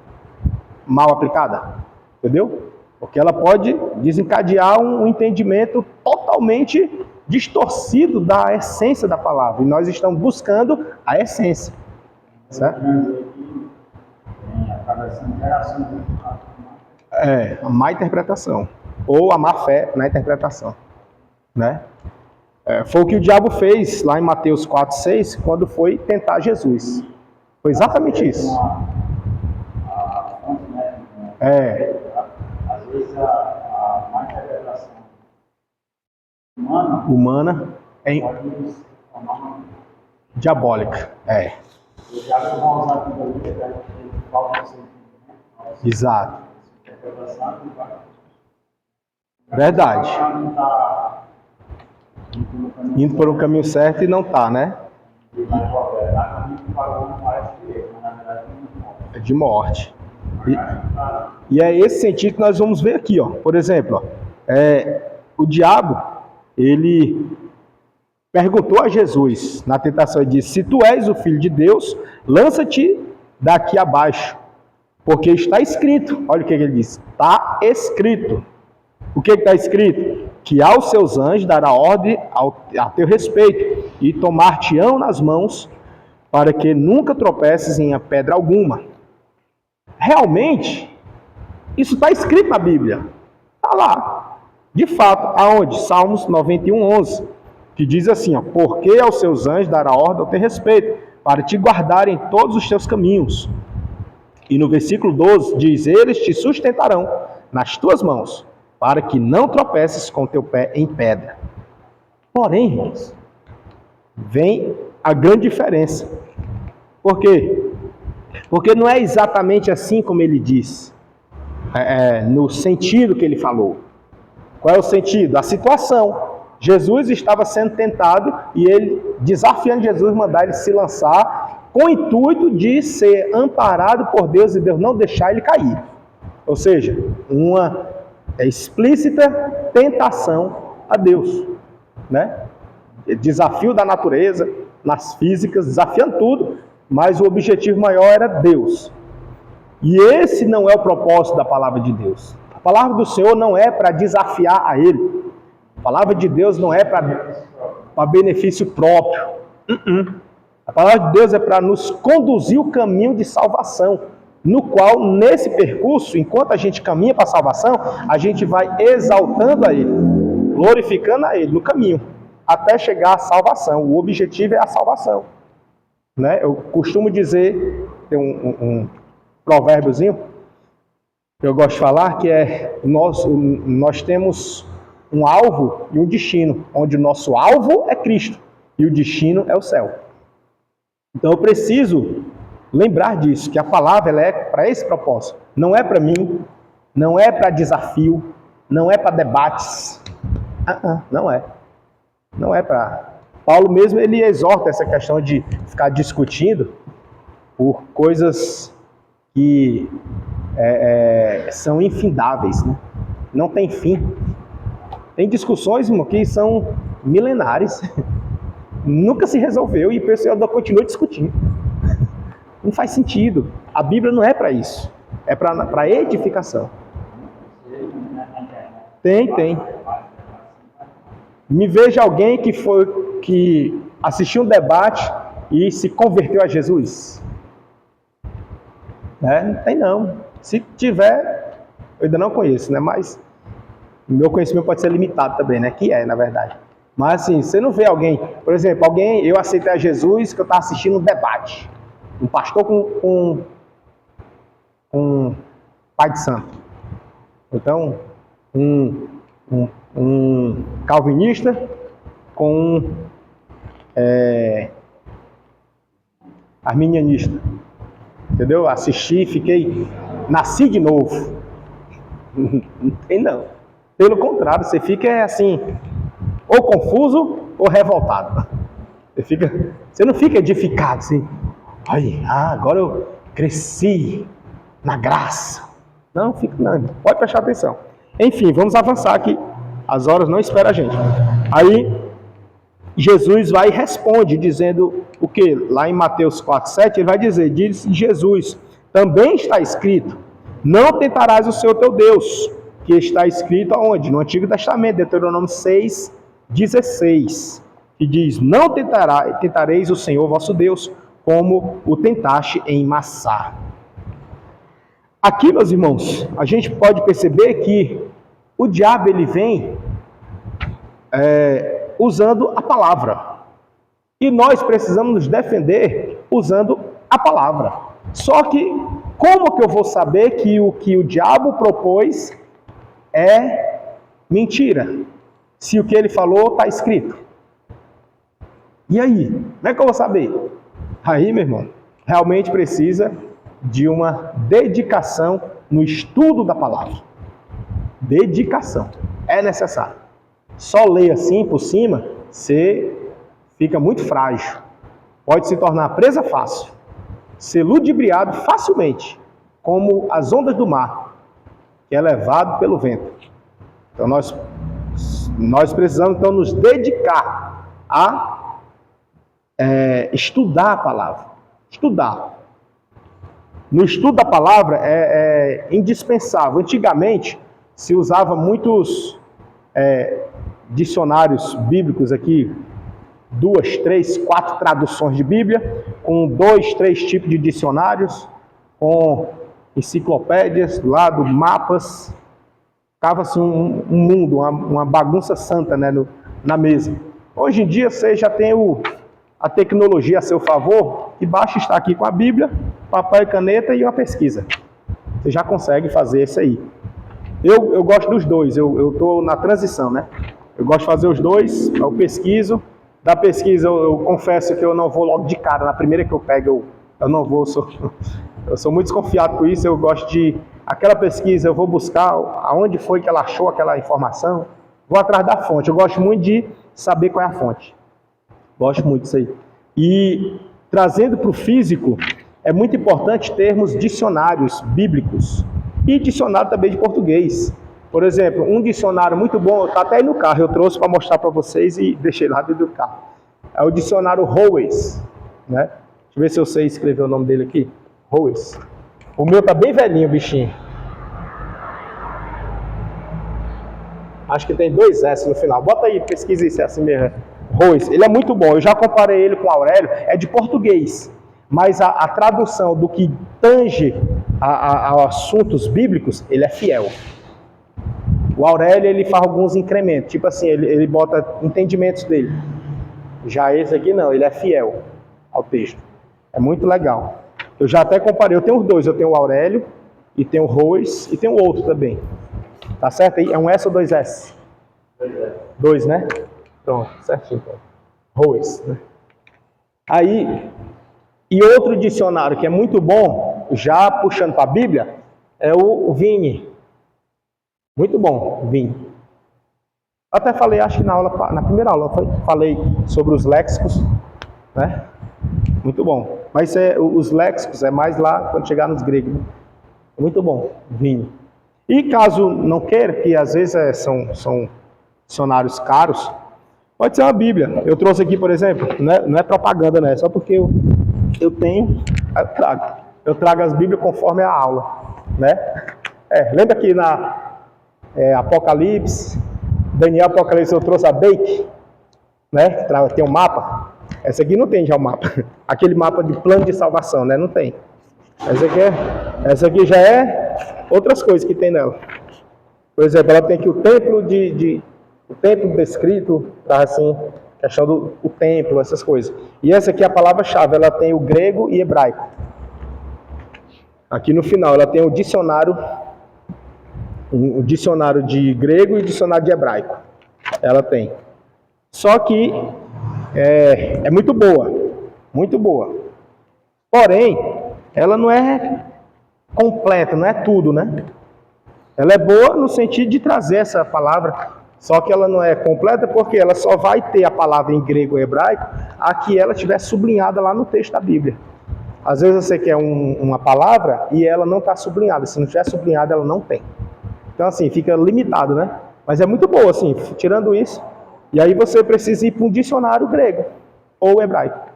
mal aplicada. Entendeu? Porque ela pode desencadear um entendimento totalmente distorcido da essência da palavra. E nós estamos buscando a essência. Certo? A má interpretação. Ou a má fé na interpretação. Né? Foi o que o diabo fez lá em Mateus 4,6, quando foi tentar Jesus. Foi exatamente isso. Às vezes a má interpretação humana é diabólica. O diabo vai usar aquilo ali, ele falta de sentido. Exato. Verdade. Indo por um caminho certo e não tá, né? É de morte. E é esse sentido que nós vamos ver aqui, ó. Por exemplo, o diabo, ele perguntou a Jesus na tentação e disse: se tu és o Filho de Deus, lança-te daqui abaixo, porque está escrito. Olha o que ele disse: está escrito. O que está escrito? Que aos seus anjos dará ordem a teu respeito, e tomar-te-ão nas mãos, para que nunca tropeces em pedra alguma. Realmente, isso está escrito na Bíblia. Está lá. De fato, aonde? Salmos 91:11, que diz assim, ó: porque aos seus anjos dará ordem ao teu respeito, para te guardarem em todos os teus caminhos. E no versículo 12 diz: eles te sustentarão nas tuas mãos, para que não tropeces com teu pé em pedra. Porém, irmãos, vem a grande diferença. Por quê? Porque não é exatamente assim como ele diz, no sentido que ele falou. Qual é o sentido? A situação. Jesus estava sendo tentado e ele, desafiando Jesus, mandar ele se lançar com o intuito de ser amparado por Deus e Deus não deixar ele cair. Ou seja, uma explícita tentação a Deus, né? Desafio da natureza, nas físicas, desafiando tudo, mas o objetivo maior era Deus. E esse não é o propósito da palavra de Deus. A palavra do Senhor não é para desafiar a Ele. A palavra de Deus não é para benefício próprio. A palavra de Deus é para nos conduzir o caminho de salvação, no qual, nesse percurso, enquanto a gente caminha para a salvação, a gente vai exaltando a Ele, glorificando a Ele no caminho, até chegar à salvação. O objetivo é a salvação. Né? Eu costumo dizer, tem um provérbiozinho que eu gosto de falar, que é: nós temos um alvo e um destino, onde o nosso alvo é Cristo e o destino é o céu. Então eu preciso lembrar disso, que a palavra ela é para esse propósito. Não é para mim, não é para desafio, não é para debates. Não é. Não é para... Paulo mesmo, ele exorta essa questão de ficar discutindo por coisas que são infindáveis, né? Não tem fim. Tem discussões, irmão, que são milenares. Nunca se resolveu e o pessoal continua discutindo. Não faz sentido. A Bíblia não é para isso. É para edificação. Tem. Me veja alguém que assistiu um debate e se converteu a Jesus. Não tem não. Se tiver, eu ainda não conheço, né? Mas o meu conhecimento pode ser limitado também, né? Que na verdade. Mas assim, você não vê alguém, por exemplo, eu aceitei a Jesus que eu estava assistindo um debate. Um pastor com pai de santo. Então, um calvinista com arminianista. Entendeu? Assisti, nasci de novo. Não tem não. Pelo contrário, você fica assim, ou confuso ou revoltado. Você não fica edificado assim. Ai, agora eu cresci na graça. Não, fica não. Pode prestar atenção. Enfim, vamos avançar aqui. As horas não esperam a gente. Aí, Jesus vai e responde, dizendo o que? Lá em Mateus 4:7, ele vai dizer, diz Jesus, também está escrito, não tentarás o Senhor teu Deus, que está escrito aonde? No Antigo Testamento, Deuteronômio 6:16, que diz, não tentareis o Senhor vosso Deus, como o tentaste em Massá. Aqui, meus irmãos, a gente pode perceber que o diabo ele vem usando a palavra. E nós precisamos nos defender usando a palavra. Só que, como que eu vou saber que o diabo propôs é mentira? Se o que ele falou está escrito. E aí? Como é que eu vou saber? Aí, meu irmão, realmente precisa de uma dedicação no estudo da palavra. Dedicação. É necessário. Só ler assim por cima, você fica muito frágil. Pode se tornar presa fácil. Ser ludibriado facilmente, como as ondas do mar, que é levado pelo vento. Então nós precisamos então nos dedicar a estudar a palavra. Estudar. No estudo da palavra é indispensável. Antigamente se usava muitos dicionários bíblicos aqui, 2, 3, 4 traduções de Bíblia, com 2, 3 tipos de dicionários, com enciclopédias do lado, mapas. Ficava-se um mundo, uma bagunça santa, né, na mesa. Hoje em dia você já tem a tecnologia a seu favor, e basta estar aqui com a Bíblia, papel e caneta e uma pesquisa. Você já consegue fazer isso aí. Eu gosto dos dois, eu estou na transição, né? Eu gosto de fazer os dois, eu pesquiso. Da pesquisa eu confesso que eu não vou logo de cara, na primeira que eu pego eu não vou, eu sou muito desconfiado com isso, eu gosto de, aquela pesquisa eu vou buscar aonde foi que ela achou aquela informação, vou atrás da fonte, eu gosto muito de saber qual é a fonte, gosto muito disso aí. E trazendo para o físico, é muito importante termos dicionários bíblicos e dicionário também de português. Por exemplo, um dicionário muito bom, está até aí no carro, eu trouxe para mostrar para vocês e deixei lá dentro do carro. É o dicionário Howes, né? Deixa eu ver se eu sei escrever o nome dele aqui. Howes. O meu tá bem velhinho, bichinho. Acho que tem 2 S no final. Bota aí, pesquisa isso, é assim mesmo. Howes. Ele é muito bom, eu já comparei ele com o Aurélio, é de português. Mas a tradução do que tange a assuntos bíblicos, ele é fiel. O Aurélio, ele faz alguns incrementos, tipo assim, ele bota entendimentos dele. Já esse aqui não, ele é fiel ao texto. É muito legal. Eu já até comparei, eu tenho os dois, eu tenho o Aurélio, e tenho o Howes, e tenho o outro também. Tá certo aí? É um S ou 2 S? 2, né? Pronto, certinho. Howes, né? Aí, e outro dicionário que é muito bom, já puxando para a Bíblia, é o Vini. Muito bom, Vini. Até falei, acho que na primeira aula, falei sobre os léxicos, né? Muito bom. Mas os léxicos é mais lá quando chegar nos gregos. Né? Muito bom, Vini. E caso não queira, que às vezes são dicionários caros, pode ser uma Bíblia. Eu trouxe aqui, por exemplo, não é propaganda, né? É só porque eu tenho, eu trago as Bíblias conforme a aula, né? Lembra que na Apocalipse, Daniel Apocalipse, eu trouxe a Bake, né? Tem um mapa. Essa aqui não tem já o mapa. Aquele mapa de plano de salvação, né? Não tem. Essa aqui já é outras coisas que tem nela. Por exemplo, ela tem aqui o templo o templo descrito, tá assim, questão do templo, essas coisas. E essa aqui é a palavra-chave, ela tem o grego e hebraico. Aqui no final, ela tem o dicionário de grego e o dicionário de hebraico. Ela tem. Só que é muito boa. Muito boa. Porém, ela não é completa, não é tudo, né? Ela é boa no sentido de trazer essa palavra Só que ela não é completa porque ela só vai ter a palavra em grego ou hebraico a que ela estiver sublinhada lá no texto da Bíblia. Às vezes você quer uma palavra e ela não está sublinhada. Se não estiver sublinhada, ela não tem. Então, assim, fica limitado, né? Mas é muito boa, assim, tirando isso. E aí você precisa ir para um dicionário grego ou hebraico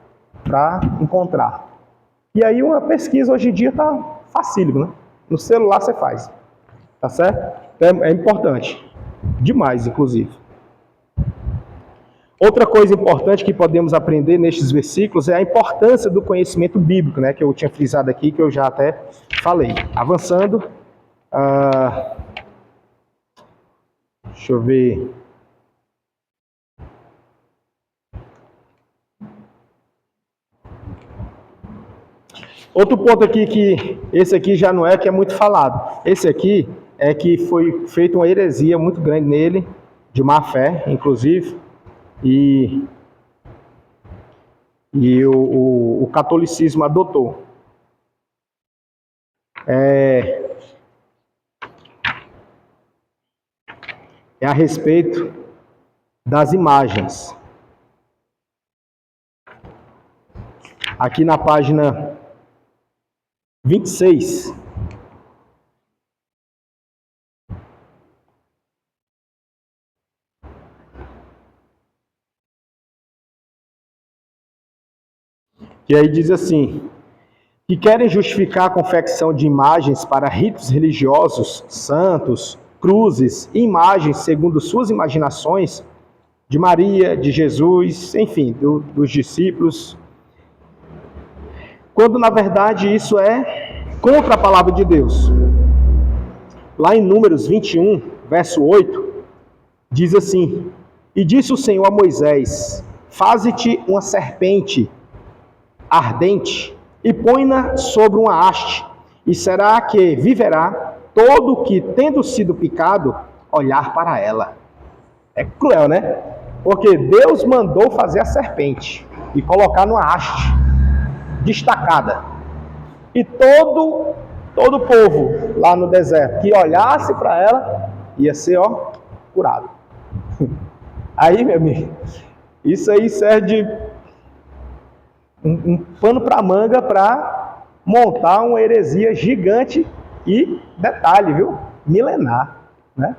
para encontrar. E aí uma pesquisa hoje em dia está facílimo, né? No celular você faz. Tá certo? Então, é importante. Demais, inclusive. Outra coisa importante que podemos aprender nestes versículos é a importância do conhecimento bíblico, né? Que eu tinha frisado aqui, que eu já até falei. Avançando. Deixa eu ver. Outro ponto aqui que esse aqui já não é, que é muito falado. Esse aqui é que foi feita uma heresia muito grande nele, de má fé, inclusive, e o catolicismo adotou. É a respeito das imagens. Aqui na página 26. E aí diz assim: que querem justificar a confecção de imagens para ritos religiosos, santos, cruzes e imagens segundo suas imaginações, de Maria, de Jesus, enfim, dos discípulos, quando na verdade isso é contra a palavra de Deus. Lá em Números 21, verso 8, diz assim: e disse o Senhor a Moisés: faze-te uma serpente ardente e põe-na sobre uma haste, e será que viverá todo o que, tendo sido picado, olhar para ela. É cruel, né? Porque Deus mandou fazer a serpente e colocar numa haste destacada. E todo o povo lá no deserto que olhasse para ela ia ser, curado. Aí, meu amigo, isso aí serve de um pano para manga para montar uma heresia gigante e, detalhe, viu? Milenar, né?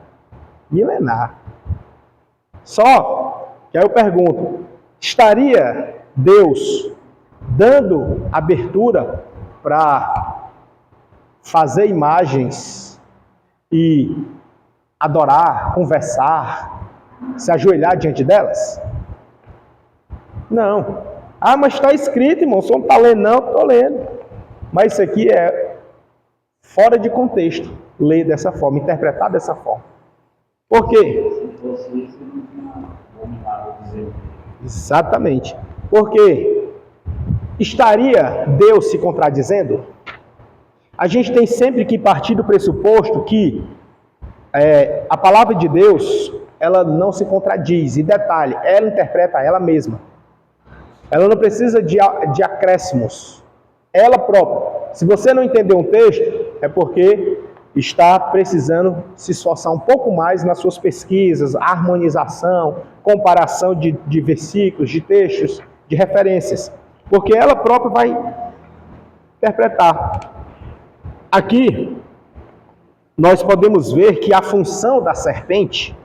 Milenar. Só que aí eu pergunto, estaria Deus dando abertura para fazer imagens e adorar, conversar, se ajoelhar diante delas? Não. Ah, mas está escrito, irmão, você não está lendo? Não, estou lendo. Mas isso aqui é fora de contexto, ler dessa forma, interpretar dessa forma. Por quê? Exatamente. Porque estaria Deus se contradizendo? A gente tem sempre que partir do pressuposto que a palavra de Deus, ela não se contradiz. E detalhe, ela interpreta ela mesma. Ela não precisa de acréscimos. Ela própria. Se você não entender um texto, é porque está precisando se esforçar um pouco mais nas suas pesquisas, harmonização, comparação de versículos, de textos, de referências. Porque ela própria vai interpretar. Aqui, nós podemos ver que a função da serpente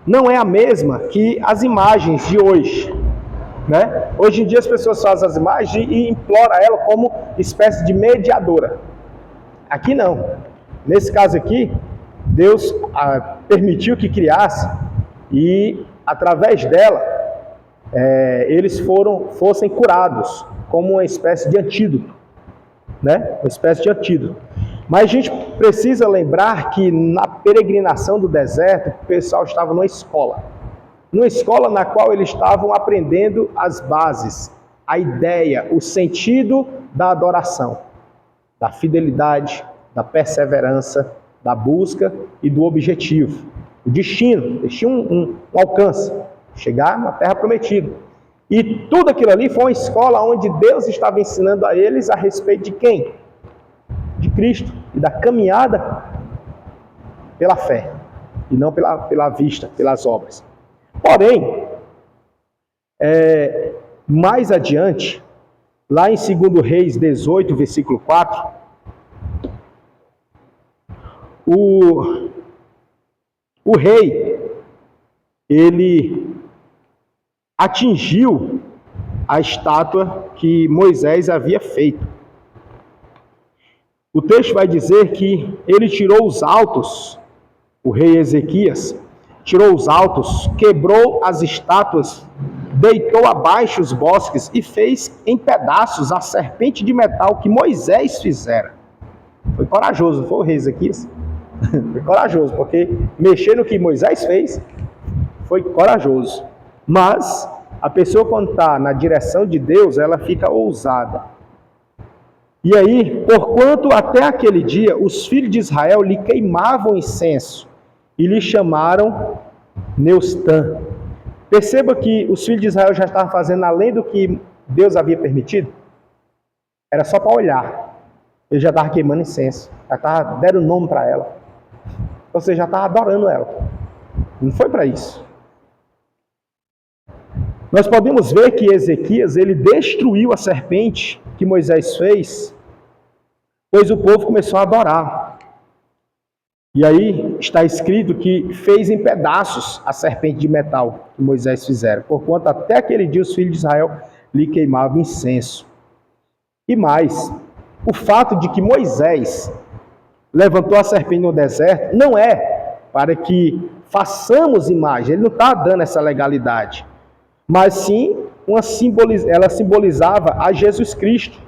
não é a mesma que as imagens de hoje. Né? Hoje em dia as pessoas fazem as imagens e imploram ela como espécie de mediadora. Aqui não. Nesse caso aqui, Deus permitiu que criasse e através dela eles fossem curados como uma espécie de antídoto. Né? Uma espécie de antídoto. Mas a gente precisa lembrar que na peregrinação do deserto, o pessoal estava numa escola na qual eles estavam aprendendo as bases, a ideia, o sentido da adoração, da fidelidade, da perseverança, da busca e do objetivo. O destino, eles tinham um alcance, chegar na terra prometida. E tudo aquilo ali foi uma escola onde Deus estava ensinando a eles a respeito de quem? De Cristo e da caminhada pela fé. e não pela vista, pelas obras. Porém, mais adiante, lá em 2 Reis 18, versículo 4, o rei, ele atingiu a estátua que Moisés havia feito. O texto vai dizer que ele tirou os altos, o rei Ezequias tirou os altos, quebrou as estátuas, deitou abaixo os bosques e fez em pedaços a serpente de metal que Moisés fizera. Foi corajoso, não foi o rei Ezequias? Foi corajoso, porque mexer no que Moisés fez foi corajoso. Mas a pessoa, quando está na direção de Deus, ela fica ousada. E aí, porquanto até aquele dia os filhos de Israel lhe queimavam incenso e lhe chamaram Neustã. Perceba que os filhos de Israel já estavam fazendo além do que Deus havia permitido. Era só para olhar. Ele já estava queimando incenso, já estava dando nome para ela. Ou seja, já estava adorando ela. Não foi para isso. Nós podemos ver que Ezequias, ele destruiu a serpente que Moisés fez, pois o povo começou a adorar. E aí está escrito que fez em pedaços a serpente de metal que Moisés fizera, porquanto até aquele dia os filhos de Israel lhe queimavam incenso. E mais, o fato de que Moisés levantou a serpente no deserto não é para que façamos imagem, ele não está dando essa legalidade, mas sim ela simbolizava a Jesus Cristo,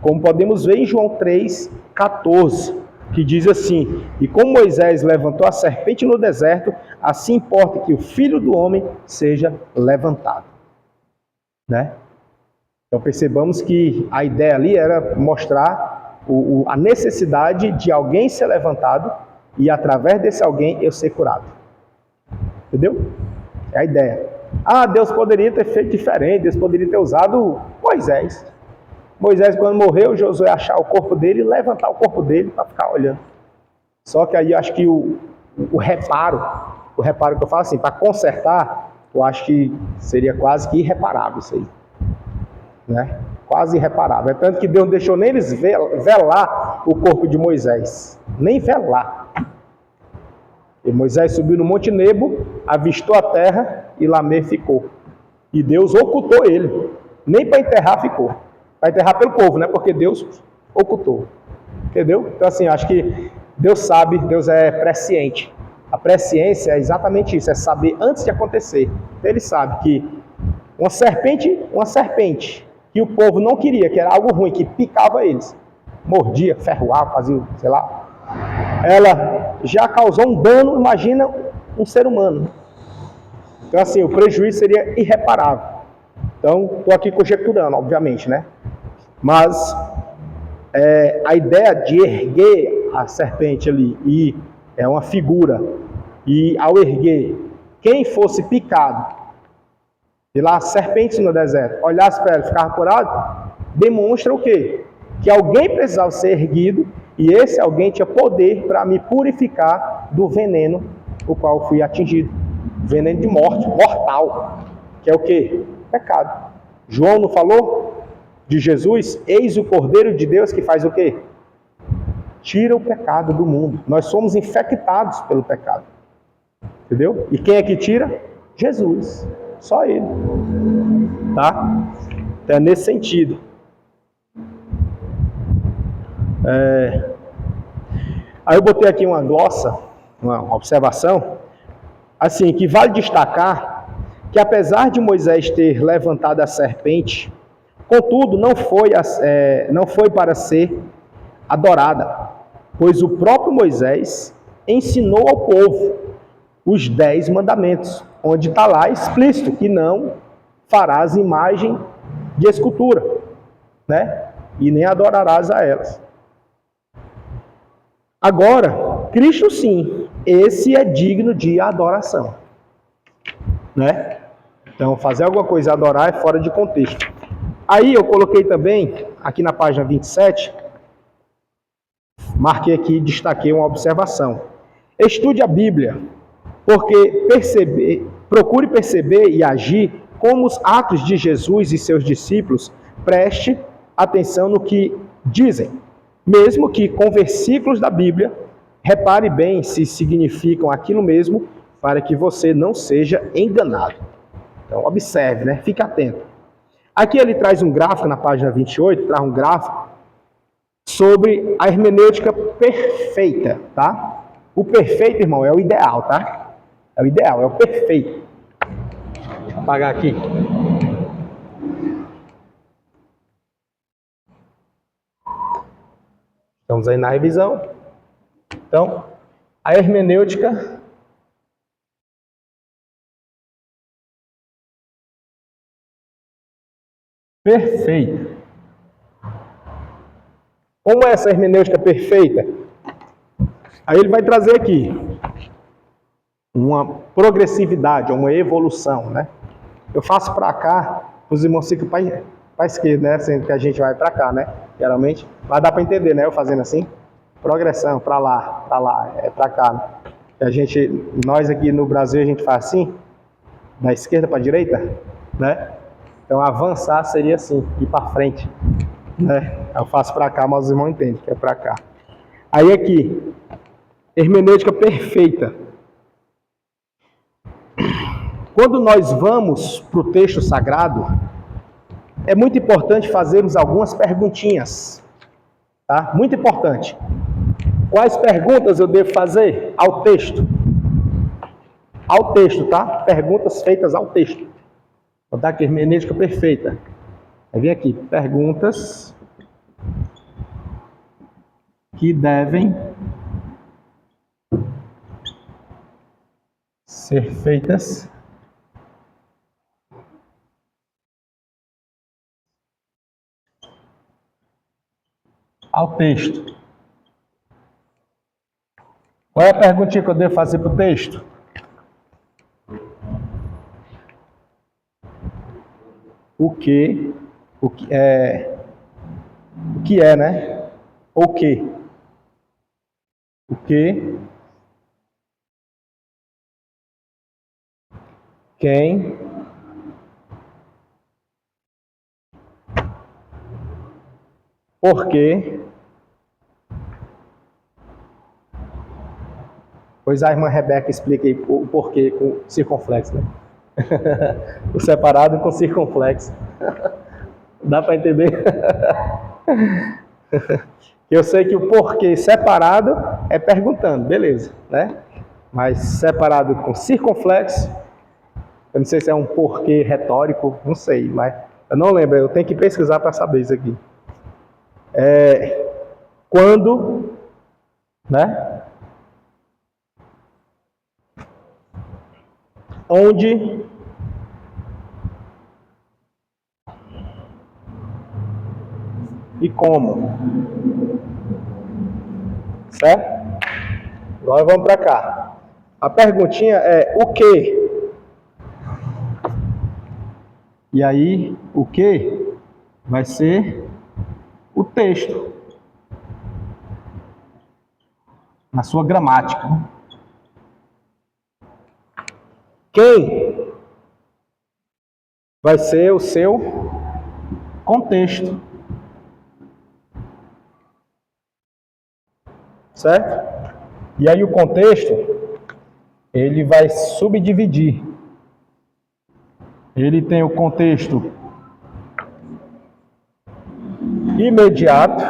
como podemos ver em João 3,14, que diz assim: e como Moisés levantou a serpente no deserto, assim importa que o Filho do Homem seja levantado. Né? Então percebamos que a ideia ali era mostrar a necessidade de alguém ser levantado e através desse alguém eu ser curado. Entendeu? É a ideia. Deus poderia ter feito diferente, Deus poderia ter usado Moisés. Moisés, quando morreu, Josué achar o corpo dele e levantar o corpo dele para ficar olhando. Só que aí eu acho que o reparo que eu falo assim, para consertar, eu acho que seria quase que irreparável isso aí. Né? Quase irreparável. É tanto que Deus não deixou nem eles velar o corpo de Moisés. Nem velar. E Moisés subiu no Monte Nebo, avistou a terra e Lamê ficou. E Deus ocultou ele. Nem para enterrar ficou. Para enterrar pelo povo, né? Porque Deus ocultou. Entendeu? Então assim, acho que Deus sabe, Deus é presciente. A presciência é exatamente isso, é saber antes de acontecer. Então, ele sabe que uma serpente que o povo não queria, que era algo ruim, que picava eles, mordia, ferroava, fazia, sei lá, ela já causou um dano, imagina um ser humano. Então assim, o prejuízo seria irreparável. Então, estou aqui conjecturando, obviamente, né? Mas a ideia de erguer a serpente ali, e é uma figura, e ao erguer, quem fosse picado pela serpente no deserto, olhasse para ela e ficava curado, demonstra o quê? Que alguém precisava ser erguido, e esse alguém tinha poder para me purificar do veneno o qual fui atingido. Veneno de morte, mortal, que é o quê? Pecado. João não falou de Jesus? Eis o Cordeiro de Deus que faz o quê? Tira o pecado do mundo. Nós somos infectados pelo pecado. Entendeu? E quem é que tira? Jesus. Só Ele. Tá? Então é nesse sentido. Aí eu botei aqui uma glossa, uma observação, assim, que vale destacar que apesar de Moisés ter levantado a serpente, contudo não foi para ser adorada, pois o próprio Moisés ensinou ao povo os 10 mandamentos, onde está lá explícito que não farás imagem de escultura, né? E nem adorarás a elas. Agora, Cristo sim, esse é digno de adoração, né? Então, fazer alguma coisa e adorar é fora de contexto. Aí eu coloquei também, aqui na página 27, marquei aqui, destaquei uma observação. Estude a Bíblia Procure perceber e agir como os atos de Jesus e seus discípulos. Preste atenção no que dizem, mesmo que com versículos da Bíblia. Repare bem se significam aquilo mesmo, para que você não seja enganado. Então, observe, né? Fique atento. Aqui ele traz um gráfico, na página 28, traz um gráfico sobre a hermenêutica perfeita, tá? O perfeito, irmão, é o ideal, tá? É o ideal, é o perfeito. Deixa eu apagar aqui. Estamos aí na revisão. Então, a hermenêutica perfeita. Como é essa hermenêutica perfeita? Aí ele vai trazer aqui uma progressividade, uma evolução, né? Eu faço para cá, os irmãos ficam para a esquerda, né? Sendo que a gente vai para cá, né? Geralmente, mas dá para entender, né? Eu fazendo assim, progressão, para lá, é para cá. Né? Nós aqui no Brasil, a gente faz assim, da esquerda para a direita, né? Então, avançar seria assim, ir para frente, né? Eu faço para cá, mas os irmãos entendem que é para cá. Aí aqui, hermenêutica perfeita. Quando nós vamos para o texto sagrado, é muito importante fazermos algumas perguntinhas, tá? Muito importante. Quais perguntas eu devo fazer ao texto? Ao texto, tá? Perguntas feitas ao texto. Vou dar aqui hermenêutica perfeita. Aí vem aqui, perguntas que devem ser feitas ao texto. Qual é a perguntinha que eu devo fazer para o texto? O que é, né? O que? Quem, por quê? Pois a irmã Rebeca explica aí o porquê com circunflexo, né? O separado com circunflexo. Dá para entender? Eu sei que o porquê separado é perguntando, beleza, né? Mas separado com circunflexo, eu não sei se é um porquê retórico, não sei, mas eu não lembro, eu tenho que pesquisar para saber isso aqui. Quando, né? Onde e como. Certo? Agora vamos para cá. A perguntinha é o que? E aí, o que vai ser o texto. Na sua gramática. Quem vai ser o seu contexto. Certo? E aí o contexto, ele vai subdividir. Ele tem o contexto imediato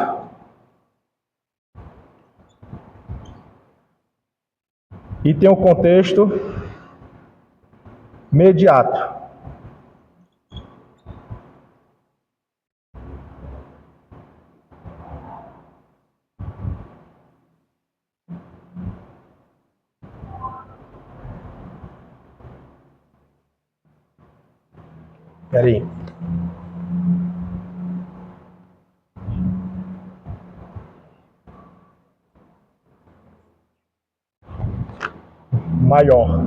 e tem o contexto mediato. Espera aí. Maior.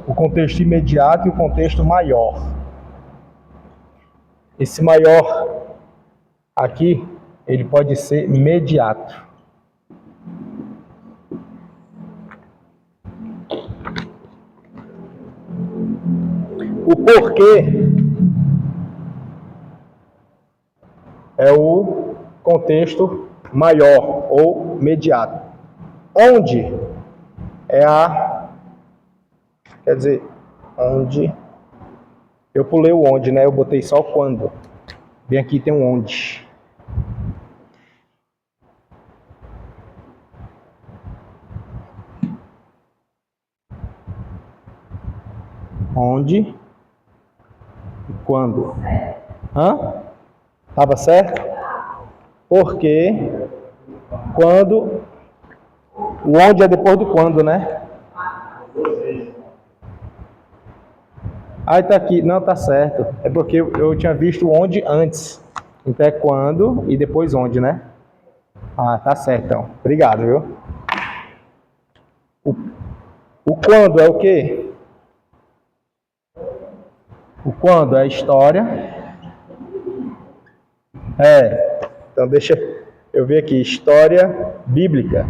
O contexto imediato e o contexto maior. Esse maior aqui, ele pode ser imediato. o porquê é o contexto maior ou mediato. Onde é quer dizer, onde, eu pulei o onde, né? Eu botei só o quando. Bem aqui tem um onde. Onde e quando. Tava certo? Porque quando, o onde é depois do quando, né? Aí tá aqui, não, tá certo. É porque eu tinha visto onde antes. Então é quando e depois onde, né? Ah, tá certo então. Obrigado, viu? O quando é o quê? O quando é a história. Então deixa eu ver aqui. História bíblica.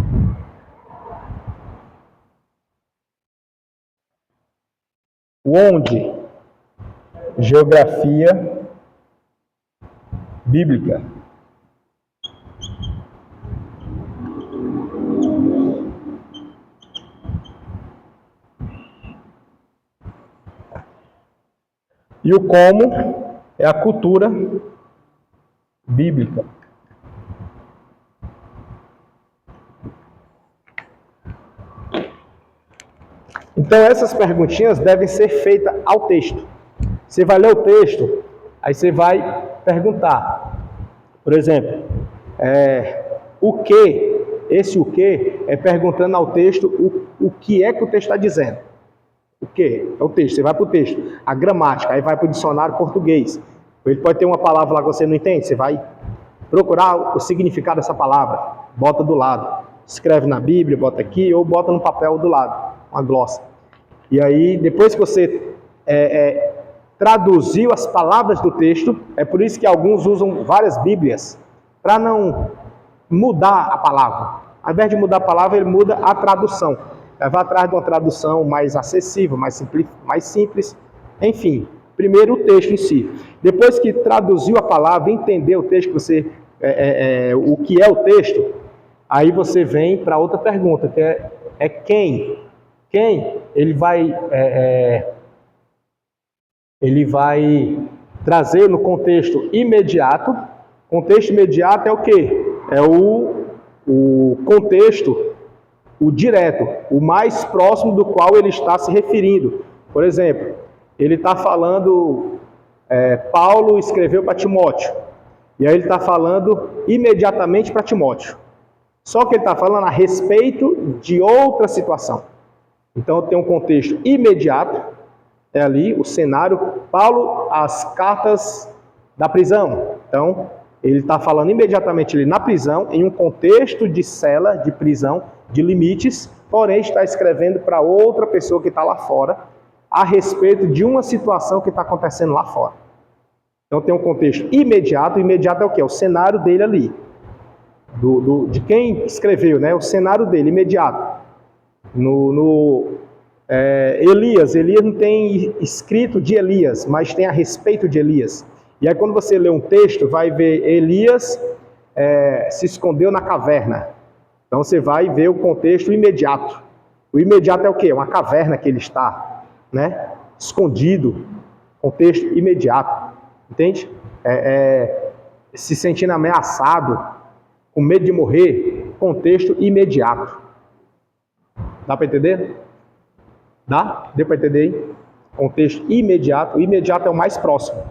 O onde? Geografia bíblica. E o como é a cultura bíblica. Então essas perguntinhas devem ser feitas ao texto. Você vai ler o texto, aí você vai perguntar. Por exemplo, o que? Esse o que é perguntando ao texto o que é que o texto está dizendo. O que? É o texto. Você vai para o texto. A gramática, aí vai para o dicionário português. Ele pode ter uma palavra lá que você não entende. Você vai procurar o significado dessa palavra. Bota do lado. Escreve na Bíblia, bota aqui, ou bota no papel do lado. Uma glossa. E aí, depois que você traduziu as palavras do texto, é por isso que alguns usam várias Bíblias, para não mudar a palavra. Ao invés de mudar a palavra, ele muda a tradução. Vai atrás de uma tradução mais acessível, mais simples. Enfim, primeiro o texto em si. Depois que traduziu a palavra, entendeu o texto, o que é o texto, aí você vem para outra pergunta, que é quem? Quem? Ele vai trazer no contexto imediato. Contexto imediato é o quê? É o contexto, o direto, o mais próximo do qual ele está se referindo. Por exemplo, ele está falando, Paulo escreveu para Timóteo, e aí ele está falando imediatamente para Timóteo. Só que ele está falando a respeito de outra situação. Então tem um contexto imediato, é ali o cenário, Paulo, as cartas da prisão. Então, ele está falando imediatamente ali na prisão, em um contexto de cela, de prisão, de limites, porém está escrevendo para outra pessoa que está lá fora, a respeito de uma situação que está acontecendo lá fora. Então tem um contexto imediato. Imediato é o quê? É o cenário dele ali. De quem escreveu, né? O cenário dele, imediato. Elias não tem escrito de Elias, mas tem a respeito de Elias. E aí quando você lê um texto, vai ver Elias se escondeu na caverna. Então você vai ver o contexto imediato. O imediato é o quê? Uma caverna que ele está, né? Escondido. Contexto imediato. Entende? Se sentindo ameaçado, com medo de morrer. Contexto imediato. Dá para entender? Dá? Deu para entender aí? Contexto imediato. O imediato é o mais próximo.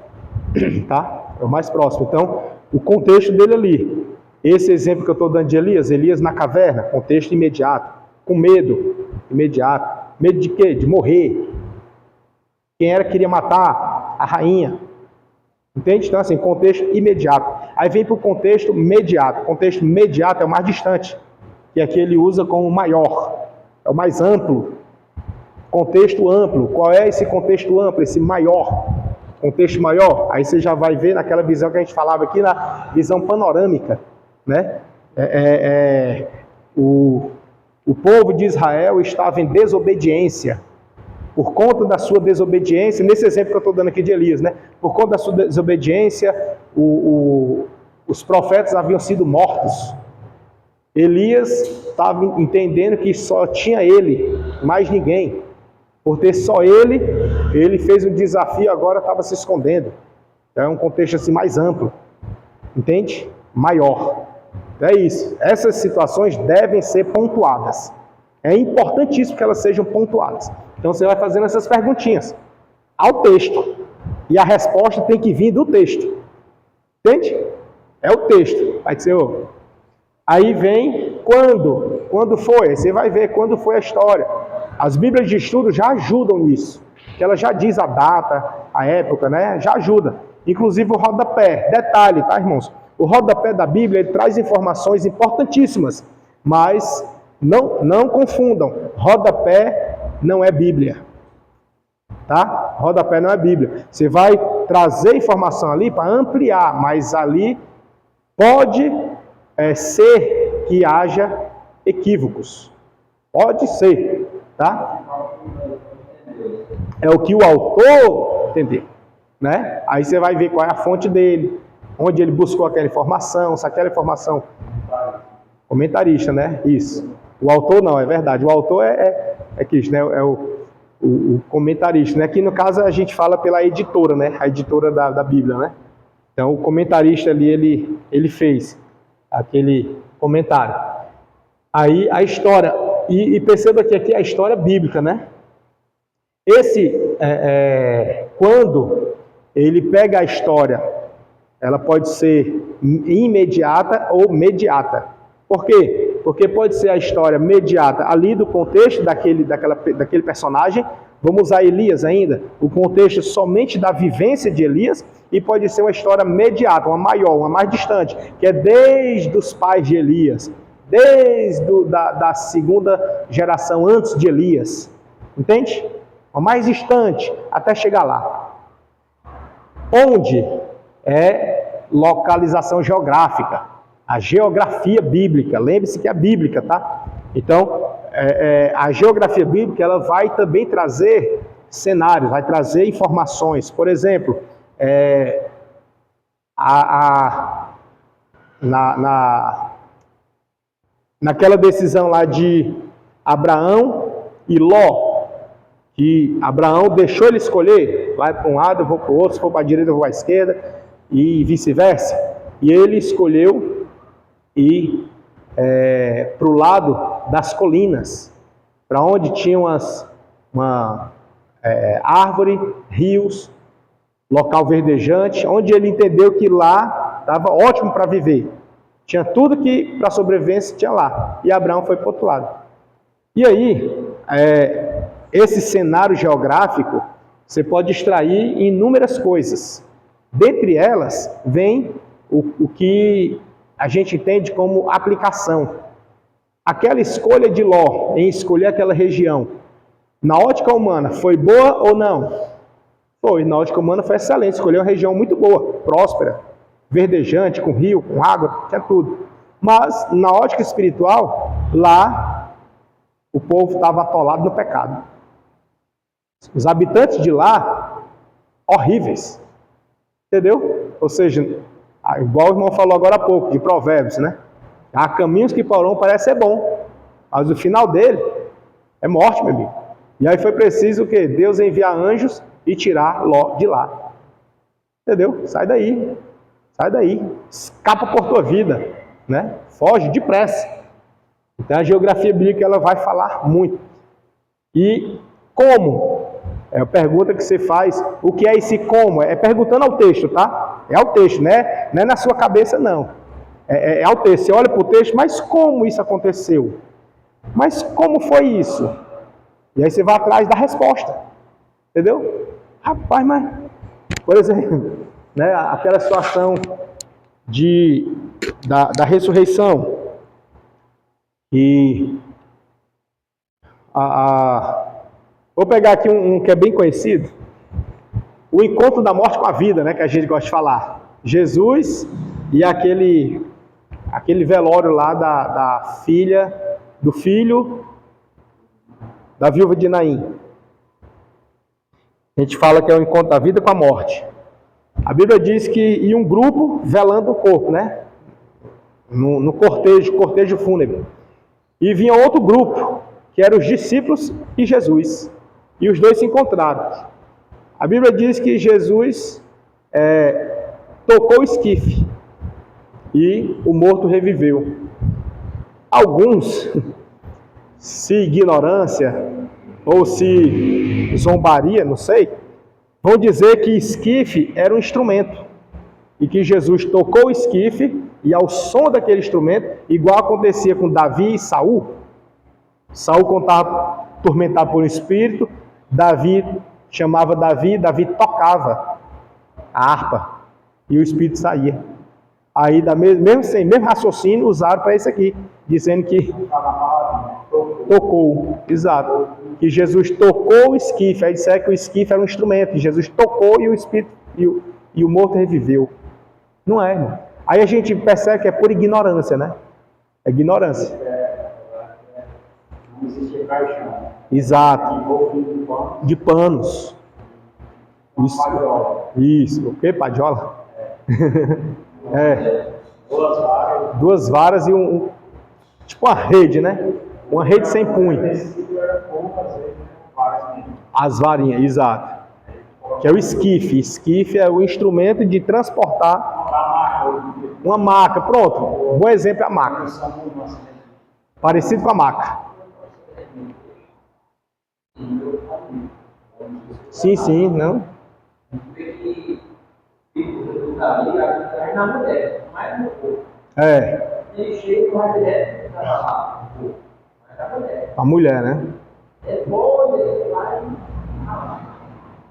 Tá? É o mais próximo. Então, o contexto dele ali. Esse exemplo que eu estou dando de Elias na caverna, contexto imediato. Com medo, imediato. Medo de quê? De morrer. Quem era que queria matar? A rainha. Entende? Então, assim, contexto imediato. Aí vem para o contexto mediato. O contexto mediato é o mais distante. E aqui ele usa como maior. É o mais amplo. Contexto amplo. Qual é esse contexto amplo? Esse maior. Contexto maior. Aí você já vai ver naquela visão que a gente falava aqui, na visão panorâmica. Né? O povo de Israel estava em desobediência. por conta da sua desobediência, nesse exemplo que eu estou dando aqui de Elias, né? Por conta da sua desobediência, os profetas haviam sido mortos. Elias estava entendendo que só tinha ele, mais ninguém. Por ter só ele fez um desafio, agora estava se escondendo. É um contexto assim mais amplo, entende? Maior. É isso. Essas situações devem ser pontuadas. É importantíssimo que elas sejam pontuadas. Então você vai fazendo essas perguntinhas ao texto. E a resposta tem que vir do texto. Entende? É o texto. Vai dizer, aí vem quando. Quando foi? Aí você vai ver quando foi a história. As Bíblias de estudo já ajudam nisso. Que ela já diz a data, a época, né? Já ajuda. Inclusive o rodapé. Detalhe, tá, irmãos? O rodapé da Bíblia ele traz informações importantíssimas. Mas não confundam. Rodapé não é Bíblia. Tá? Rodapé não é Bíblia. Você vai trazer informação ali para ampliar, mas ali pode ser que haja equívocos. Pode ser, tá? É o que o autor entendeu, né? Aí você vai ver qual é a fonte dele, onde ele buscou aquela informação, se aquela informação... Comentarista, né? Isso. O autor não, é verdade. O autor é Cristo, né? É o comentarista, né? Aqui no caso a gente fala pela editora, né? A editora da Bíblia, né? Então o comentarista ali, ele fez aquele comentário. Aí a história, e perceba que aqui é a história bíblica, né? Quando ele pega a história, ela pode ser imediata ou mediata. Por quê? Porque pode ser a história mediata ali do contexto daquele personagem. Vamos usar Elias ainda, o contexto somente da vivência de Elias, e pode ser uma história mediata, uma maior, uma mais distante, que é desde os pais de Elias, desde da segunda geração antes de Elias. Entende? Uma mais distante, até chegar lá. Onde é localização geográfica. A geografia bíblica, lembre-se que é bíblica, tá? Então, a geografia bíblica, ela vai também trazer cenários, vai trazer informações. Por exemplo, naquela decisão lá de Abraão e Ló, que Abraão deixou ele escolher, vai para um lado, eu vou para o outro, se for para a direita, eu vou para a esquerda, e vice-versa. E ele escolheu ir para o lado das colinas, para onde tinha uma árvore, rios, local verdejante, onde ele entendeu que lá estava ótimo para viver. Tinha tudo que para sobrevivência tinha lá. E Abraão foi para o outro lado. E aí, esse cenário geográfico, você pode extrair inúmeras coisas. Dentre elas, vem o que a gente entende como aplicação. Aquela escolha de Ló em escolher aquela região, na ótica humana, foi boa ou não? Foi, na ótica humana foi excelente, escolheu uma região muito boa, próspera, verdejante, com rio, com água, tinha tudo. Mas, na ótica espiritual, lá, o povo estava atolado no pecado. Os habitantes de lá, horríveis. Entendeu? Ou seja, igual o irmão falou agora há pouco, de Provérbios, né? Há caminhos que porão parece ser bom, mas o final dele é morte, meu amigo. E aí foi preciso o quê? Deus enviar anjos e tirar Ló de lá. Entendeu? Sai daí. Sai daí. Escapa por tua vida, né? Foge depressa. Então a geografia bíblica ela vai falar muito. E como? É a pergunta que você faz. O que é esse como? É perguntando ao texto, tá? É ao texto, né? Não é na sua cabeça, não. É ao texto. Você olha para o texto, mas como isso aconteceu? Mas como foi isso? E aí você vai atrás da resposta. Entendeu? Rapaz, mas... Por exemplo, né, aquela situação da ressurreição. E... Vou pegar aqui um que é bem conhecido. O encontro da morte com a vida, né, que a gente gosta de falar. Jesus e aquele velório lá da filha, do filho da viúva de Naim. A gente fala que é o encontro da vida com a morte. A Bíblia diz que ia um grupo velando o corpo, né? No cortejo fúnebre. E vinha outro grupo, que eram os discípulos e Jesus. E os dois se encontraram. A Bíblia diz que Jesus tocou o esquife e o morto reviveu. Alguns, se ignorância ou se zombaria, não sei, vão dizer que esquife era um instrumento e que Jesus tocou o esquife e ao som daquele instrumento, igual acontecia com Davi e Saul. Saul, quando estava atormentado por um espírito, Davi chamava Davi tocava a harpa e o espírito saía. Aí, mesmo raciocínio, usaram para isso aqui, dizendo que tocou, exato, que Jesus tocou o esquife. Aí disseram que o esquife era um instrumento, Jesus tocou e o espírito e o morto reviveu. Não é, irmão. Aí a gente percebe que é por ignorância, né? É ignorância. Não existia caixão. Exato. De panos. Isso. O que, padiola? Duas varas e tipo uma rede, né? Uma rede sem punho. As varinhas, exato. Que é o esquife. Esquife é o instrumento de transportar uma maca. Pronto. Um bom exemplo é a maca. Parecido com a maca. Sim, não. A mulher, né?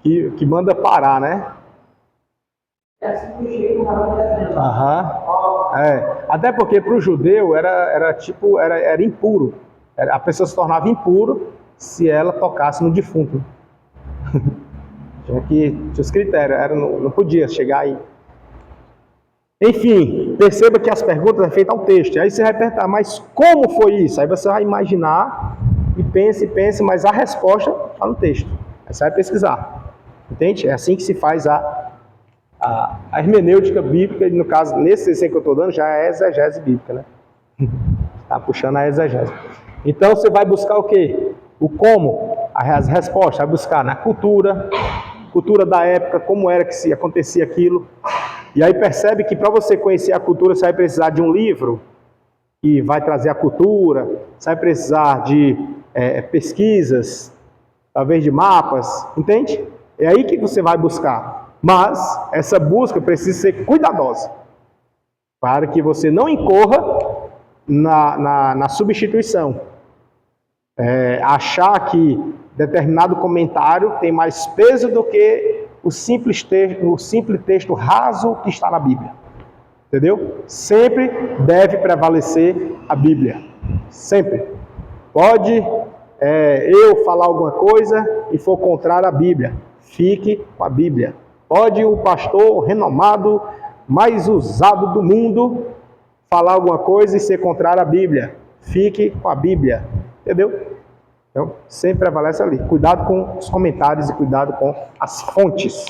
Que manda parar, né? Até porque para o judeu era impuro. A pessoa se tornava impuro se ela tocasse no defunto. Tinha os critérios, não podia chegar aí. Enfim, perceba que as perguntas é feitas ao texto. Aí você vai perguntar, mas como foi isso? Aí você vai imaginar e pense, mas a resposta está no texto. Aí você vai pesquisar. Entende? É assim que se faz a hermenêutica bíblica, e no caso, nesse exemplo que eu estou dando, já é a exegese bíblica, né? Está puxando a exegese. Então você vai buscar o quê? O como, as respostas, vai buscar na cultura da época, como era que se acontecia aquilo. E aí percebe que para você conhecer a cultura, você vai precisar de um livro que vai trazer a cultura, você vai precisar de pesquisas, talvez de mapas, entende? É aí que você vai buscar. Mas essa busca precisa ser cuidadosa, para que você não incorra na substituição. Achar que determinado comentário tem mais peso do que o simples texto raso que está na Bíblia. Entendeu? Sempre deve prevalecer a Bíblia. Sempre. Pode eu falar alguma coisa e for contrário à Bíblia. Fique com a Bíblia. Pode o pastor renomado, mais usado do mundo, falar alguma coisa e ser contrário à Bíblia. Fique com a Bíblia. Entendeu? Então, sempre prevalece ali. Cuidado com os comentários e cuidado com as fontes.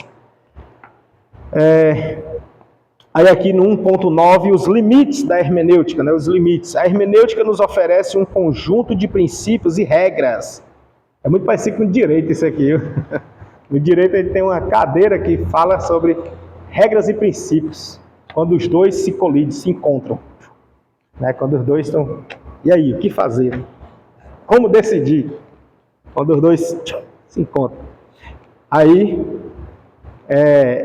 Aí aqui no 1.9, os limites da hermenêutica, né? Os limites. A hermenêutica nos oferece um conjunto de princípios e regras. É muito parecido com o direito isso aqui. No direito ele tem uma cadeira que fala sobre regras e princípios. Quando os dois se colidem, se encontram. Né? Quando os dois estão... E aí, o que fazer? Como decidir? Quando os dois se encontram. Aí,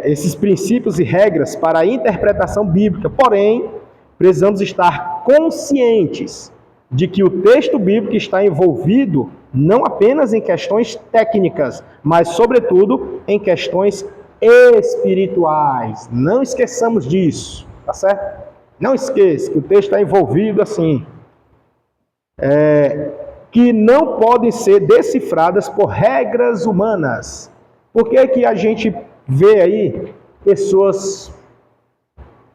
esses princípios e regras para a interpretação bíblica. Porém, precisamos estar conscientes de que o texto bíblico está envolvido não apenas em questões técnicas, mas, sobretudo, em questões espirituais. Não esqueçamos disso, tá certo? Não esqueça que o texto está envolvido assim. Que não podem ser decifradas por regras humanas. Por que a gente vê aí pessoas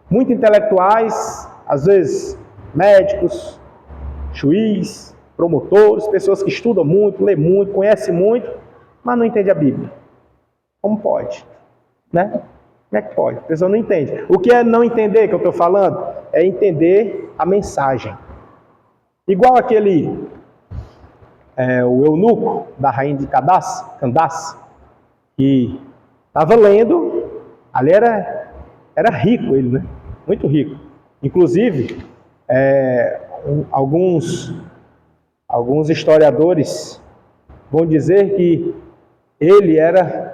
muito intelectuais, às vezes médicos, juiz, promotores, pessoas que estudam muito, lê muito, conhecem muito, mas não entendem a Bíblia? Como pode? Né? Como é que pode? A pessoa não entende. O que é não entender que eu estou falando? É entender a mensagem. Igual aquele, o eunuco da rainha de Candace, que estava lendo, ali era rico ele, né? Muito rico. Inclusive, alguns historiadores vão dizer que ele era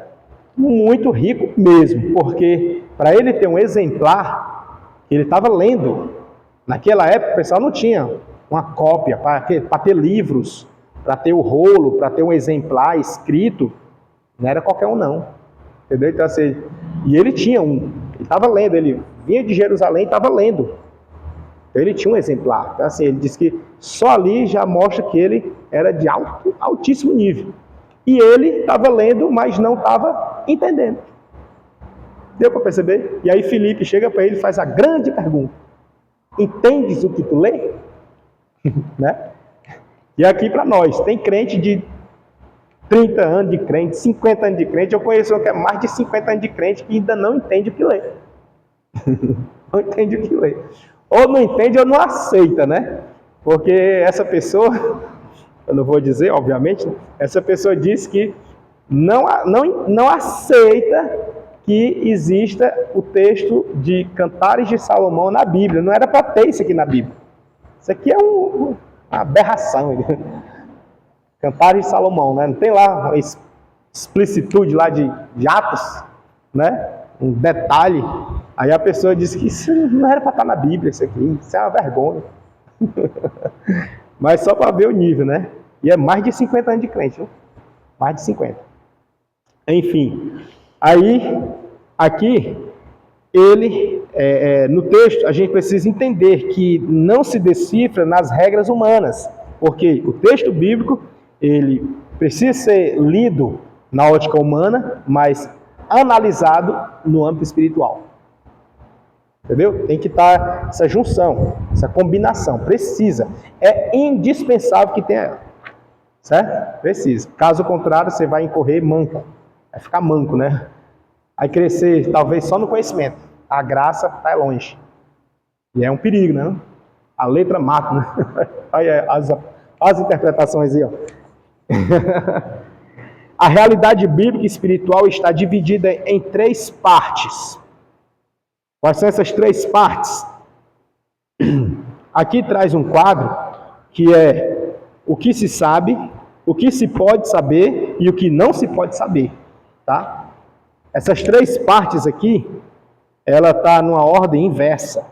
muito rico mesmo, porque para ele ter um exemplar que ele estava lendo, naquela época o pessoal não tinha uma cópia, para ter livros, para ter o rolo, para ter um exemplar escrito, não era qualquer um não, entendeu? Então assim, e ele tinha ele estava lendo, ele vinha de Jerusalém e estava lendo, então ele tinha um exemplar. Então assim, ele diz que só ali já mostra que ele era de altíssimo nível. E ele estava lendo, mas não estava entendendo. Deu para perceber? E aí Filipe chega para ele e faz a grande pergunta: entendes o que tu lê? Né? E aqui para nós, tem crente de 30 anos de crente, 50 anos de crente. Eu conheço um que é mais de 50 anos de crente que ainda não entende o que lê. Não entende o que lê. Ou não entende ou não aceita, né? Porque essa pessoa, eu não vou dizer, obviamente, essa pessoa diz que não aceita que exista o texto de Cantares de Salomão na Bíblia. Não era para ter isso aqui na Bíblia. Isso aqui é uma aberração. Cantares de Salomão, né? Não tem lá uma explicitude lá de Atos, né? Um detalhe. Aí a pessoa diz que isso não era para estar na Bíblia, isso aqui. Isso é uma vergonha. Mas só para ver o nível, né? E é mais de 50 anos de crente, viu? Mais de 50. Enfim, aí, aqui, ele, no texto, a gente precisa entender que não se decifra nas regras humanas, porque o texto bíblico, ele precisa ser lido na ótica humana, mas analisado no âmbito espiritual. Entendeu? Tem que estar essa junção, essa combinação, precisa. É indispensável que tenha ela. Certo? Precisa. Caso contrário, você vai incorrer manco. Vai ficar manco, né? Vai crescer, talvez, só no conhecimento. A graça está longe. E é um perigo, né? A letra mata, né? Olha as interpretações aí, ó. A realidade bíblica e espiritual está dividida em 3 partes. Quais são essas 3 partes? Aqui traz um quadro que é o que se sabe, o que se pode saber e o que não se pode saber, tá? Essas 3 partes aqui, ela está numa ordem inversa.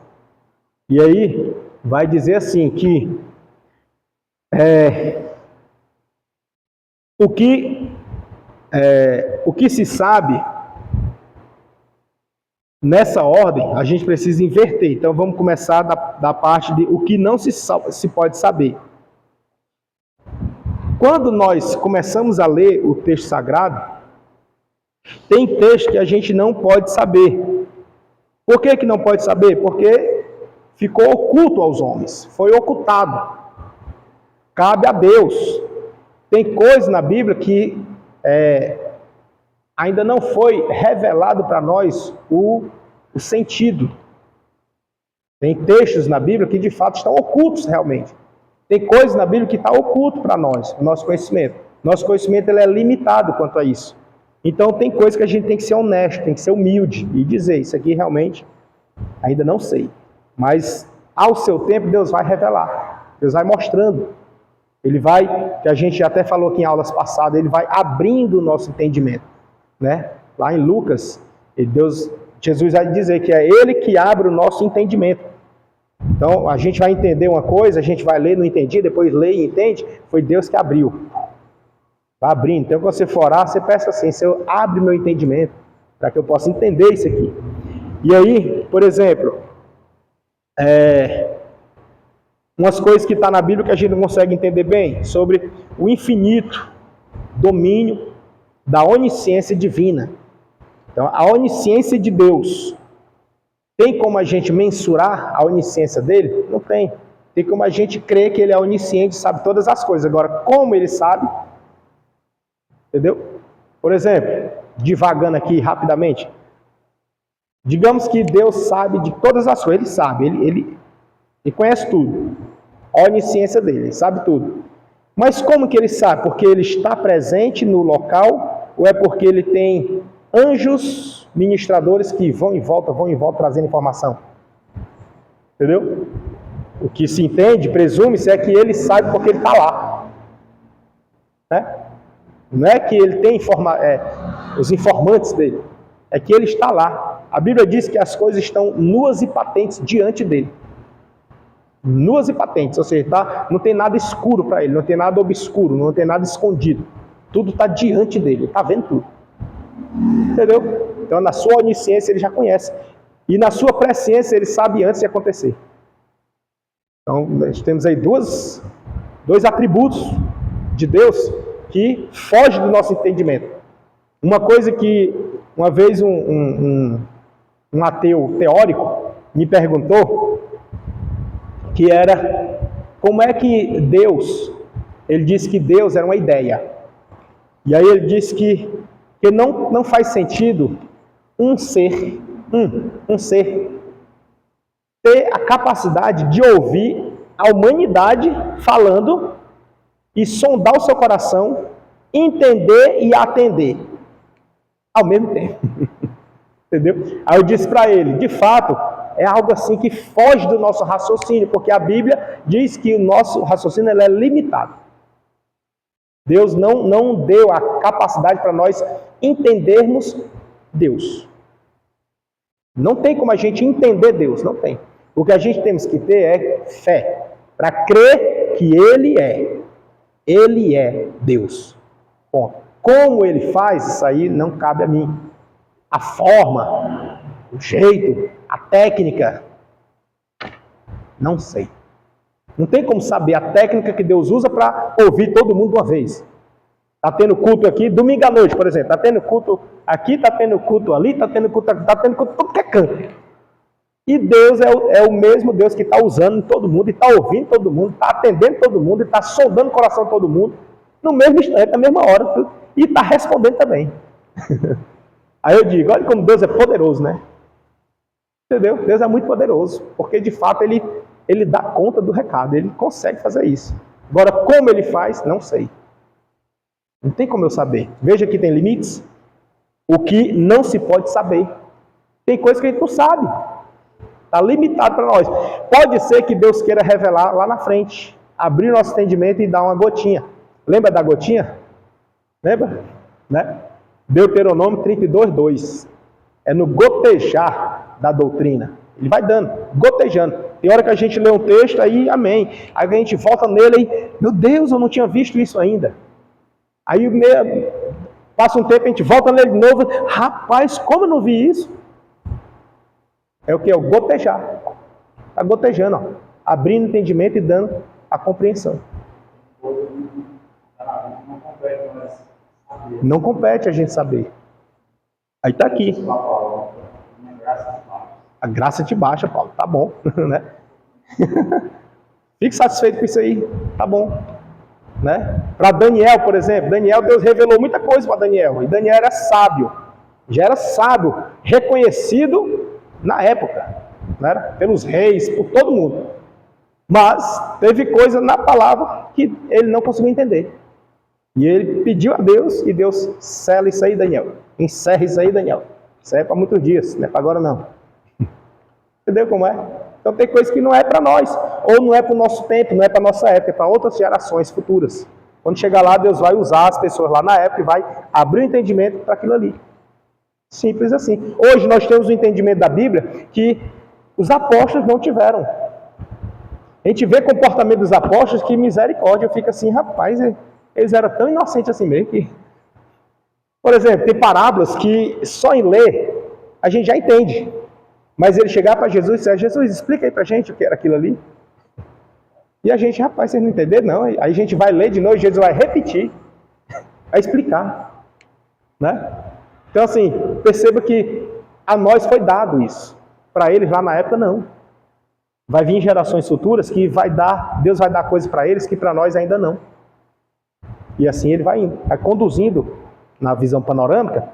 E aí vai dizer assim que o que se sabe, nessa ordem, a gente precisa inverter. Então vamos começar da parte de o que não se pode saber. Quando nós começamos a ler o texto sagrado, tem texto que a gente não pode saber. Por que não pode saber? Porque ficou oculto aos homens, foi ocultado. Cabe a Deus. Tem coisas na Bíblia que ainda não foi revelado para nós o sentido. Tem textos na Bíblia que de fato estão ocultos realmente. Tem coisas na Bíblia que estão ocultas para nós, o nosso conhecimento. Nosso conhecimento ele é limitado quanto a isso. Então tem coisas que a gente tem que ser honesto, tem que ser humilde e dizer, isso aqui realmente ainda não sei. Mas ao seu tempo Deus vai revelar, Deus vai mostrando. Ele vai, que a gente até falou aqui em aulas passadas, ele vai abrindo o nosso entendimento. Né? Lá em Lucas, Jesus vai dizer que é Ele que abre o nosso entendimento. Então, a gente vai entender uma coisa, a gente vai ler, não entendi, depois lê e entende, foi Deus que abriu. Vai abrindo. Então, quando você for orar, você peça assim, Senhor, abre meu entendimento, para que eu possa entender isso aqui. E aí, por exemplo, umas coisas que estão na Bíblia que a gente não consegue entender bem, sobre o infinito domínio da onisciência divina. Então, a onisciência de Deus, tem como a gente mensurar a onisciência dele? Não tem. Tem como a gente crer que ele é onisciente, sabe todas as coisas. Agora, como ele sabe? Entendeu? Por exemplo, divagando aqui rapidamente. Digamos que Deus sabe de todas as coisas, ele sabe, ele conhece tudo. A onisciência dele, ele sabe tudo. Mas como que ele sabe? Porque ele está presente no local, ou é porque ele tem anjos ministradores que vão e voltam, trazendo informação? Entendeu? O que se entende, presume-se, é que ele sabe porque ele está lá. Né? Não é que ele tem os informantes dele, é que ele está lá. A Bíblia diz que as coisas estão nuas e patentes diante dele. Nuas e patentes, ou seja, não tem nada escuro para ele, não tem nada obscuro, não tem nada escondido. Tudo está diante dele, ele está vendo tudo. Entendeu? Então, na sua onisciência, ele já conhece. E na sua presciência, ele sabe antes de acontecer. Então, nós temos aí dois atributos de Deus que fogem do nosso entendimento. Uma coisa que, uma vez, um ateu teórico me perguntou, que era, como é que Deus, ele disse que Deus era uma ideia. E aí ele disse que não faz sentido um ser ter a capacidade de ouvir a humanidade falando e sondar o seu coração, entender e atender ao mesmo tempo. Entendeu? Aí eu disse para ele, de fato, é algo assim que foge do nosso raciocínio, porque a Bíblia diz que o nosso raciocínio é limitado. Deus não deu a capacidade para nós entendermos Deus. Não tem como a gente entender Deus, não tem. O que a gente temos que ter é fé, para crer que Ele é Deus. Bom, como Ele faz, isso aí não cabe a mim. A forma, o jeito, a técnica, não sei. Não tem como saber a técnica que Deus usa para ouvir todo mundo de uma vez. Está tendo culto aqui, domingo à noite, por exemplo. Está tendo culto aqui, está tendo culto ali, está tendo culto todo que é canto. E Deus é o mesmo Deus que está usando todo mundo, e está ouvindo todo mundo, está atendendo todo mundo, e está sondando o coração de todo mundo, no mesmo instante, na mesma hora, e está respondendo também. Aí eu digo, olha como Deus é poderoso, né? Entendeu? Deus é muito poderoso, porque de fato ele dá conta do recado, ele consegue fazer isso. Agora, como ele faz, não sei. Não tem como eu saber. Veja que tem limites. O que não se pode saber. Tem coisa que a gente não sabe. Está limitado para nós. Pode ser que Deus queira revelar lá na frente, abrir nosso entendimento e dar uma gotinha. Lembra da gotinha? Lembra? Né? Deuteronômio 32:2. É no gotejar da doutrina. Ele vai dando, gotejando. Tem hora que a gente lê um texto, aí amém. Aí a gente volta nele e, meu Deus, eu não tinha visto isso ainda. Aí passa um tempo, a gente volta nele de novo. Rapaz, como eu não vi isso? É o que? É o gotejar. Está gotejando, ó, abrindo o entendimento e dando a compreensão. Não compete a gente saber. Aí está aqui. A graça te baixa, Paulo. Tá bom, né? Fique satisfeito com isso aí. Tá bom. Né? Para Daniel, por exemplo. Daniel, Deus revelou muita coisa para Daniel. E Daniel era sábio. Já era sábio. Reconhecido na época. Né? Pelos reis, por todo mundo. Mas teve coisa na palavra que ele não conseguiu entender. E ele pediu a Deus, e Deus sela isso aí, Daniel. Encerra isso aí, Daniel. Isso aí é para muitos dias, não é para agora não. Entendeu como é? Então tem coisa que não é para nós, ou não é para o nosso tempo, não é para a nossa época, é para outras gerações futuras. Quando chegar lá, Deus vai usar as pessoas lá na época e vai abrir o entendimento para aquilo ali. Simples assim. Hoje nós temos o entendimento da Bíblia que os apóstolos não tiveram. A gente vê o comportamento dos apóstolos, que misericórdia, fica assim, rapaz, eles eram tão inocentes assim mesmo que... Por exemplo, tem parábolas que só em ler a gente já entende. Mas ele chegar para Jesus e dizer, Jesus, explica aí para a gente o que era aquilo ali. E a gente, rapaz, vocês não entenderam não. Aí a gente vai ler de novo e Jesus vai repetir, vai explicar. Né? Então assim, perceba que a nós foi dado isso. Para eles lá na época não. Vai vir gerações futuras que Deus vai dar coisas para eles que para nós ainda não. E assim ele vai indo, vai conduzindo na visão panorâmica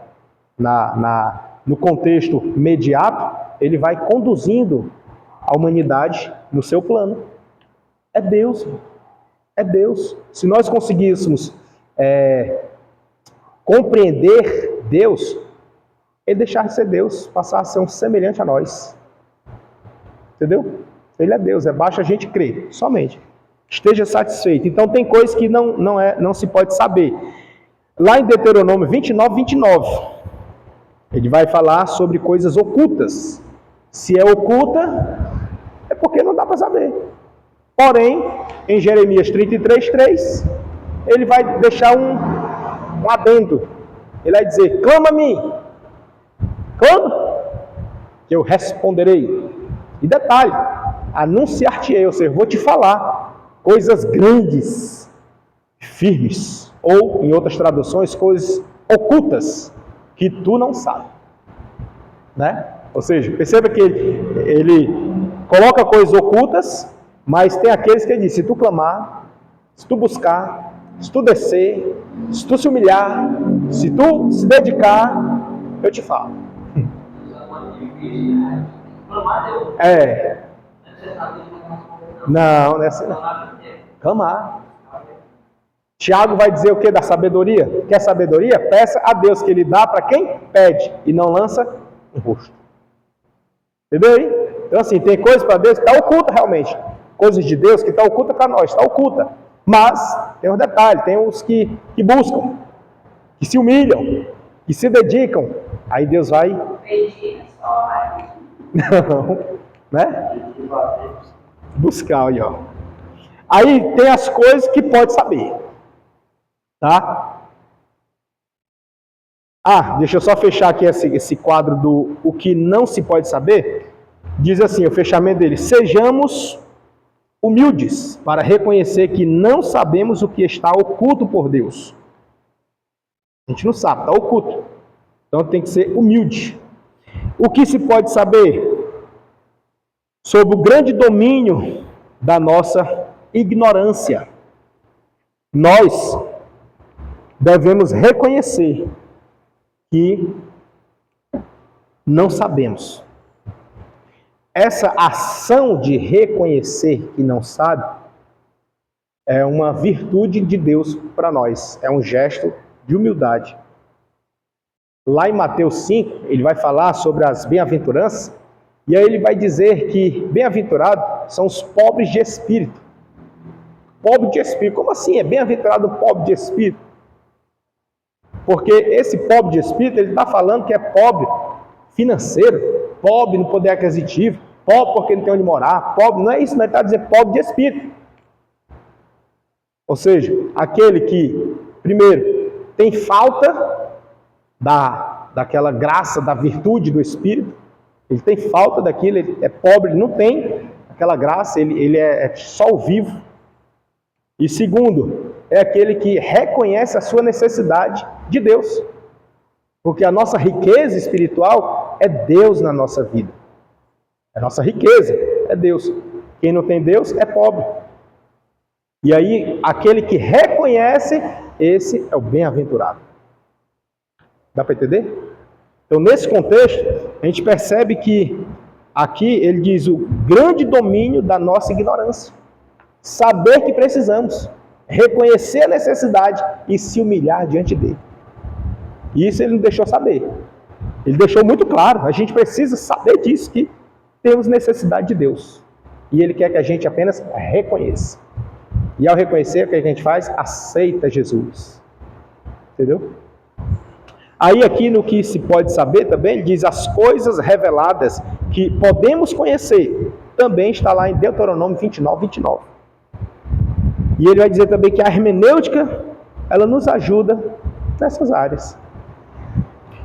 no contexto imediato, ele vai conduzindo a humanidade no seu plano. É Deus. É Deus. Se nós conseguíssemos compreender Deus, ele deixar de ser Deus, passar a ser um semelhante a nós. Entendeu? Ele é Deus, basta a gente crer, somente. Esteja satisfeito. Então tem coisas que não se pode saber. Lá em Deuteronômio 29, ele vai falar sobre coisas ocultas. Se é oculta, é porque não dá para saber. Porém, em Jeremias 33:3, ele vai deixar um adendo. Ele vai dizer: clama a mim, clama, que eu responderei. E detalhe, anunciar-te-ei, ou seja, vou te falar coisas grandes, firmes, ou, em outras traduções, coisas ocultas, que tu não sabes. Né? Ou seja, perceba que ele coloca coisas ocultas, mas tem aqueles que ele diz: se tu clamar, se tu buscar, se tu descer, se tu se humilhar, se tu se dedicar, eu te falo. Não é assim não. Clamar. Tiago vai dizer o que da sabedoria? Quer sabedoria? Peça a Deus, que ele dá para quem pede e não lança no rosto. Entendeu aí? Então assim, tem coisas para Deus que está oculta realmente. Coisas de Deus que está oculta para nós, está oculta. Mas tem um detalhe, tem os que buscam, que se humilham, que se dedicam. Aí Deus vai... Não, né? Buscar aí, ó. Aí tem as coisas que pode saber. Tá? Deixa eu só fechar aqui esse quadro do o que não se pode saber. Diz assim, o fechamento dele: sejamos humildes para reconhecer que não sabemos o que está oculto por Deus. A gente não sabe, está oculto. Então tem que ser humilde. O que se pode saber? Sobre o grande domínio da nossa ignorância. Nós devemos reconhecer que não sabemos. Essa ação de reconhecer que não sabe é uma virtude de Deus para nós. É um gesto de humildade. Lá em Mateus 5, ele vai falar sobre as bem-aventuranças, e aí ele vai dizer que bem-aventurados são os pobres de espírito. Pobre de espírito. Como assim é bem-aventurado um pobre de espírito? Porque esse pobre de espírito, ele está falando que é pobre financeiro, pobre no poder aquisitivo, pobre porque não tem onde morar, pobre, não é isso, mas ele está dizendo pobre de espírito. Ou seja, aquele que, primeiro, tem falta daquela graça, da virtude do Espírito, ele tem falta daquilo, ele é pobre, ele não tem aquela graça, ele é só o vivo. E segundo, é aquele que reconhece a sua necessidade de Deus. Porque a nossa riqueza espiritual é Deus na nossa vida. A nossa riqueza é Deus. Quem não tem Deus é pobre. E aí, aquele que reconhece, esse é o bem-aventurado. Dá para entender? Então, nesse contexto, a gente percebe que aqui ele diz o grande domínio da nossa ignorância. Saber que precisamos, reconhecer a necessidade e se humilhar diante dele. E isso ele não deixou saber. Ele deixou muito claro, a gente precisa saber disso, que temos necessidade de Deus. E ele quer que a gente apenas reconheça. E ao reconhecer, o que a gente faz? Aceita Jesus. Entendeu? Aí aqui no que se pode saber também, ele diz as coisas reveladas que podemos conhecer. Também está lá em Deuteronômio 29. E ele vai dizer também que a hermenêutica, ela nos ajuda nessas áreas.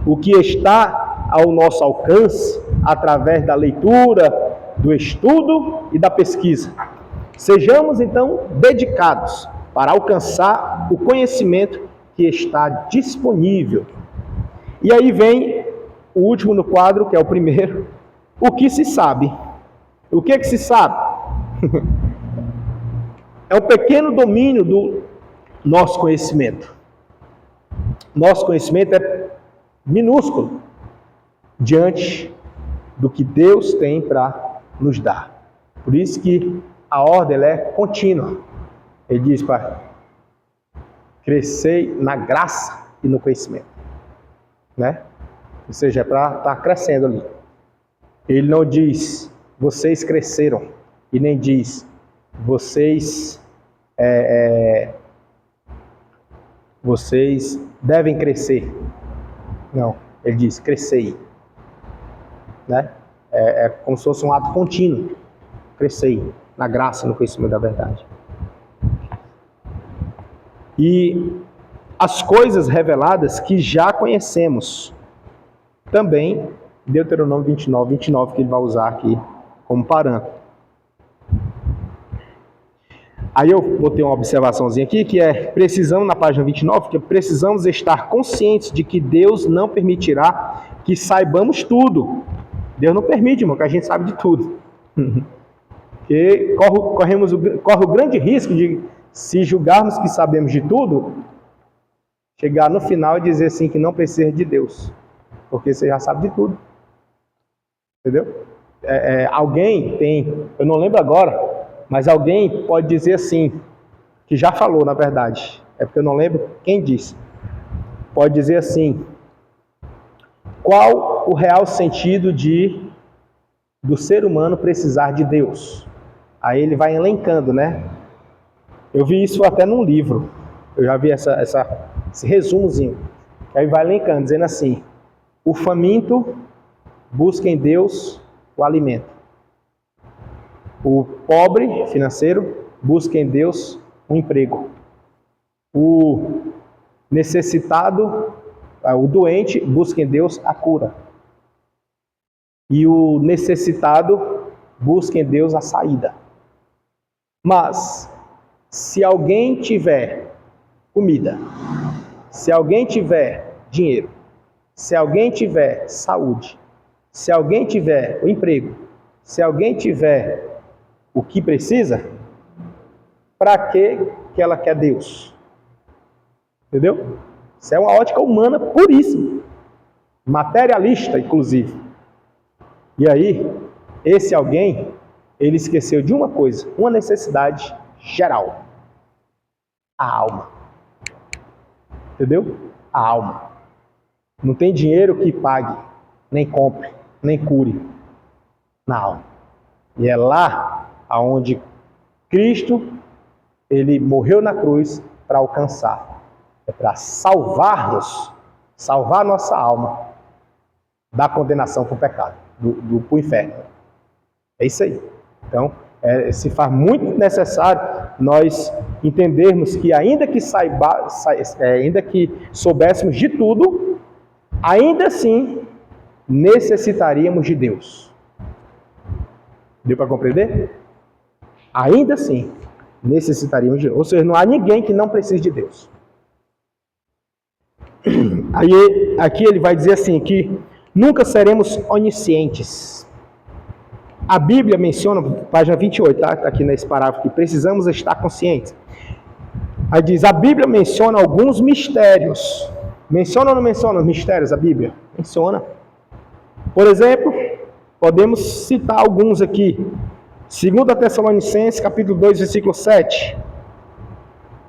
O que está ao nosso alcance, através da leitura, do estudo e da pesquisa. Sejamos, então, dedicados para alcançar o conhecimento que está disponível. E aí vem o último no quadro, que é o primeiro. O que se sabe? O que se sabe? É um pequeno domínio do nosso conhecimento. Nosso conhecimento é minúsculo diante do que Deus tem para nos dar. Por isso que a ordem ela é contínua. Ele diz para crescer na graça e no conhecimento, né? Ou seja, é para estar crescendo ali. Ele não diz, vocês cresceram, e nem diz, vocês vocês devem crescer. Não, ele diz, crescei, né? É como se fosse um ato contínuo, crescei na graça e no conhecimento da verdade. E as coisas reveladas que já conhecemos, também Deuteronômio 29, que ele vai usar aqui como parâmetro. Aí eu botei uma observaçãozinha aqui, que precisamos, na página 29, que precisamos estar conscientes de que Deus não permitirá que saibamos tudo. Deus não permite, irmão, que a gente saiba de tudo. Porque corre o grande risco de, se julgarmos que sabemos de tudo, chegar no final e dizer assim que não precisa de Deus. Porque você já sabe de tudo. Entendeu? Alguém tem, eu não lembro agora, mas alguém pode dizer assim, que já falou na verdade, é porque eu não lembro quem disse. Pode dizer assim, qual o real sentido do ser humano precisar de Deus? Aí ele vai elencando, né? Eu vi isso até num livro, eu já vi esse resumozinho. Aí vai elencando, dizendo assim, o faminto busca em Deus o alimento. O pobre financeiro busca em Deus um emprego. O necessitado, o doente, busca em Deus a cura. E o necessitado busca em Deus a saída. Mas, se alguém tiver comida, se alguém tiver dinheiro, se alguém tiver saúde, se alguém tiver o emprego, se alguém tiver o que precisa, para que ela quer Deus? Entendeu? Isso é uma ótica humana puríssima, materialista, inclusive. E aí, esse alguém, ele esqueceu de uma coisa, uma necessidade geral: a alma. Entendeu? A alma. Não tem dinheiro que pague, nem compre, nem cure na alma. E é lá aonde Cristo, ele morreu na cruz para alcançar. É para salvar-nos, salvar nossa alma da condenação para o pecado, para o inferno. É isso aí. Então, se faz muito necessário nós entendermos que ainda que soubéssemos de tudo, ainda assim necessitaríamos de Deus. Deu para compreender? Ainda assim necessitaríamos de Deus. Ou seja, não há ninguém que não precise de Deus. Aí, aqui ele vai dizer assim, que nunca seremos oniscientes. A Bíblia menciona, página 28, tá? Está aqui nesse parágrafo, que precisamos estar conscientes. Aí diz, a Bíblia menciona alguns mistérios. Menciona ou não menciona os mistérios, a Bíblia? Menciona. Por exemplo, podemos citar alguns aqui. 2 Tessalonicenses, capítulo 2, versículo 7.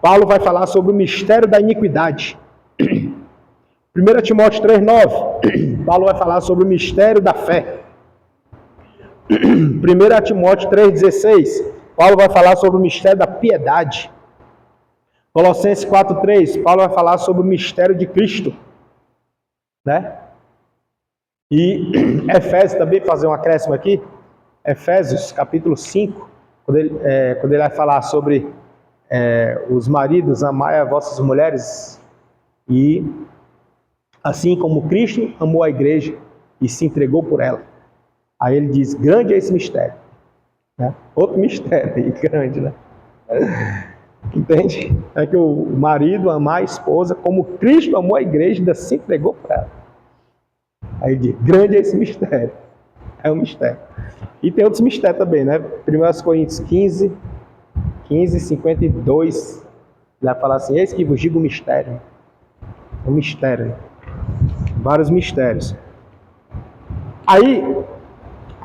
Paulo vai falar sobre o mistério da iniquidade. 1 Timóteo 3, 9. Paulo vai falar sobre o mistério da fé. 1 Timóteo 3,16, Paulo vai falar sobre o mistério da piedade. Colossenses 4,3, Paulo vai falar sobre o mistério de Cristo, né? E Efésios, também fazer um acréscimo aqui, Efésios capítulo 5, quando ele vai falar sobre os maridos, amai as vossas mulheres, e assim como Cristo amou a igreja e se entregou por ela. Aí ele diz, grande é esse mistério. Né? Outro mistério aí, grande, né? Entende? É que o marido amar a esposa como Cristo amou a igreja e ainda se entregou para ela. Aí ele diz, grande é esse mistério. É um mistério. E tem outros mistérios também, né? 1 Coríntios 15, 52, ele vai falar assim, eis que vos digo o mistério. O mistério. Vários mistérios. Aí,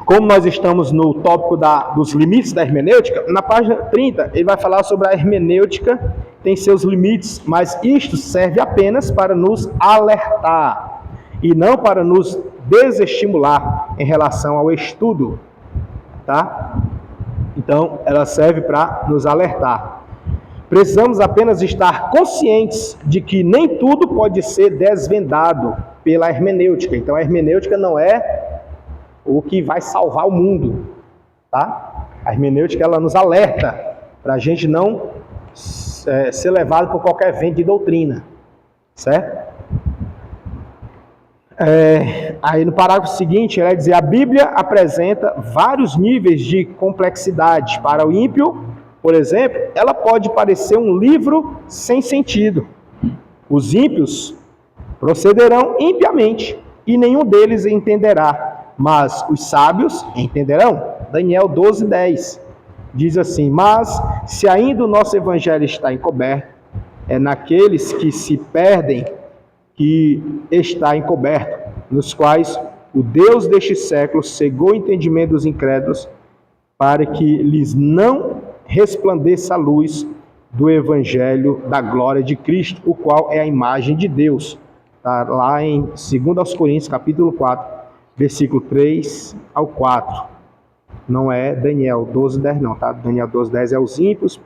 como nós estamos no tópico dos limites da hermenêutica, na página 30 ele vai falar sobre a hermenêutica, tem seus limites, mas isto serve apenas para nos alertar e não para nos desestimular em relação ao estudo, tá? Então, ela serve para nos alertar. Precisamos apenas estar conscientes de que nem tudo pode ser desvendado pela hermenêutica. Então, a hermenêutica não é o que vai salvar o mundo, tá? A hermenêutica, ela nos alerta para a gente não ser levado por qualquer vento de doutrina, certo? Aí no parágrafo seguinte, ele vai dizer: a Bíblia apresenta vários níveis de complexidade. Para o ímpio, por exemplo, ela pode parecer um livro sem sentido. Os ímpios procederão impiamente e nenhum deles entenderá, mas os sábios entenderão. Daniel 12:10 diz assim: mas se ainda o nosso evangelho está encoberto, é naqueles que se perdem que está encoberto, nos quais o Deus deste século cegou o entendimento dos incrédulos, para que lhes não resplandeça a luz do evangelho da glória de Cristo, o qual é a imagem de Deus. Está lá em 2 Coríntios, capítulo 4, versículo 3 ao 4. Não é Daniel 12:10 não, tá? Daniel 12:10 é os ímpios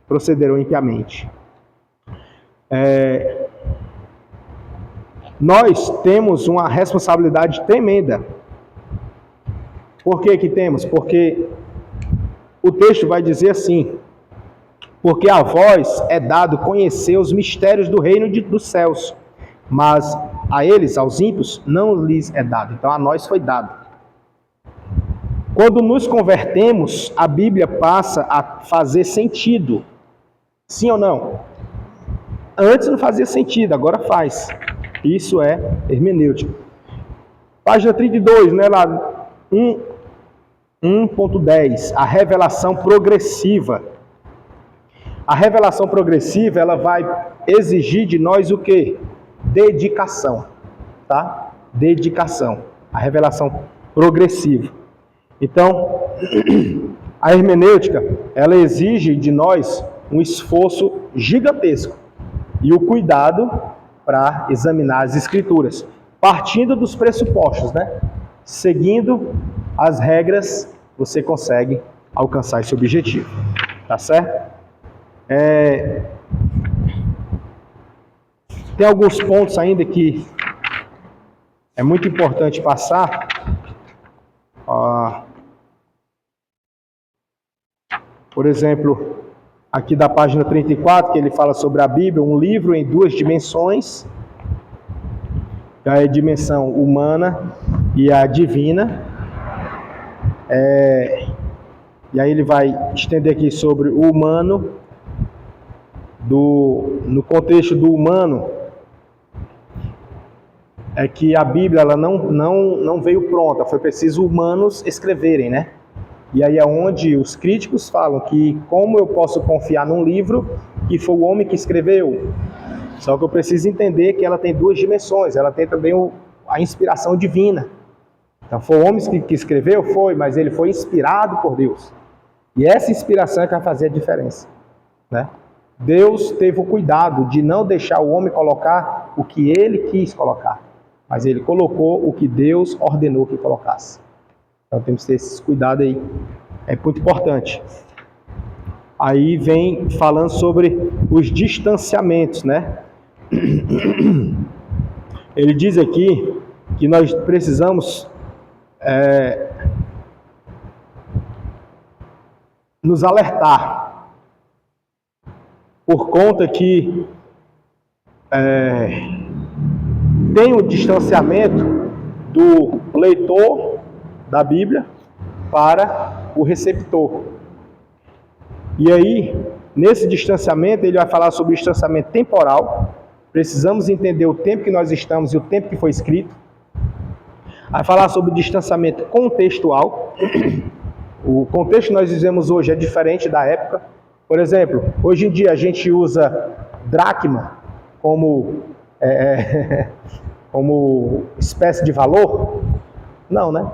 procederão impiamente. Nós temos uma responsabilidade tremenda. Por que que temos? Porque o texto vai dizer assim: porque a vós é dado conhecer os mistérios do reino dos céus, mas a eles, aos ímpios, não lhes é dado. Então a nós foi dado. Quando nos convertemos, a Bíblia passa a fazer sentido. Sim ou não? Antes não fazia sentido, agora faz. Isso é hermenêutica. Página 32, né, lá, 1.10, a revelação progressiva. A revelação progressiva, ela vai exigir de nós o quê? Dedicação, tá? Dedicação. A revelação progressiva. Então, a hermenêutica, ela exige de nós um esforço gigantesco e o cuidado para examinar as escrituras, partindo dos pressupostos, né? Seguindo as regras, você consegue alcançar esse objetivo, tá certo? Tem alguns pontos ainda que é muito importante passar. Por exemplo, aqui da página 34, que ele fala sobre a Bíblia, um livro em duas dimensões, a dimensão humana e a divina. E aí ele vai estender aqui sobre o humano, no contexto do humano, é que a Bíblia ela não veio pronta, foi preciso humanos escreverem, né? E aí é onde os críticos falam que como eu posso confiar num livro que foi o homem que escreveu? Só que eu preciso entender que ela tem duas dimensões, ela tem também a inspiração divina. Então foi o homem que escreveu? Foi, mas ele foi inspirado por Deus. E essa inspiração é que vai fazer a diferença, né? Deus teve o cuidado de não deixar o homem colocar o que ele quis colocar, mas ele colocou o que Deus ordenou que colocasse. Então temos que ter esse cuidado aí, é muito importante. Aí vem falando sobre os distanciamentos, né? Ele diz aqui que nós precisamos nos alertar, por conta que tem o distanciamento do leitor da Bíblia para o receptor. E aí, nesse distanciamento, ele vai falar sobre o distanciamento temporal. Precisamos entender o tempo que nós estamos e o tempo que foi escrito. Vai falar sobre o distanciamento contextual. O contexto que nós vivemos hoje é diferente da época. Por exemplo, hoje em dia a gente usa dracma como como espécie de valor? Não, né?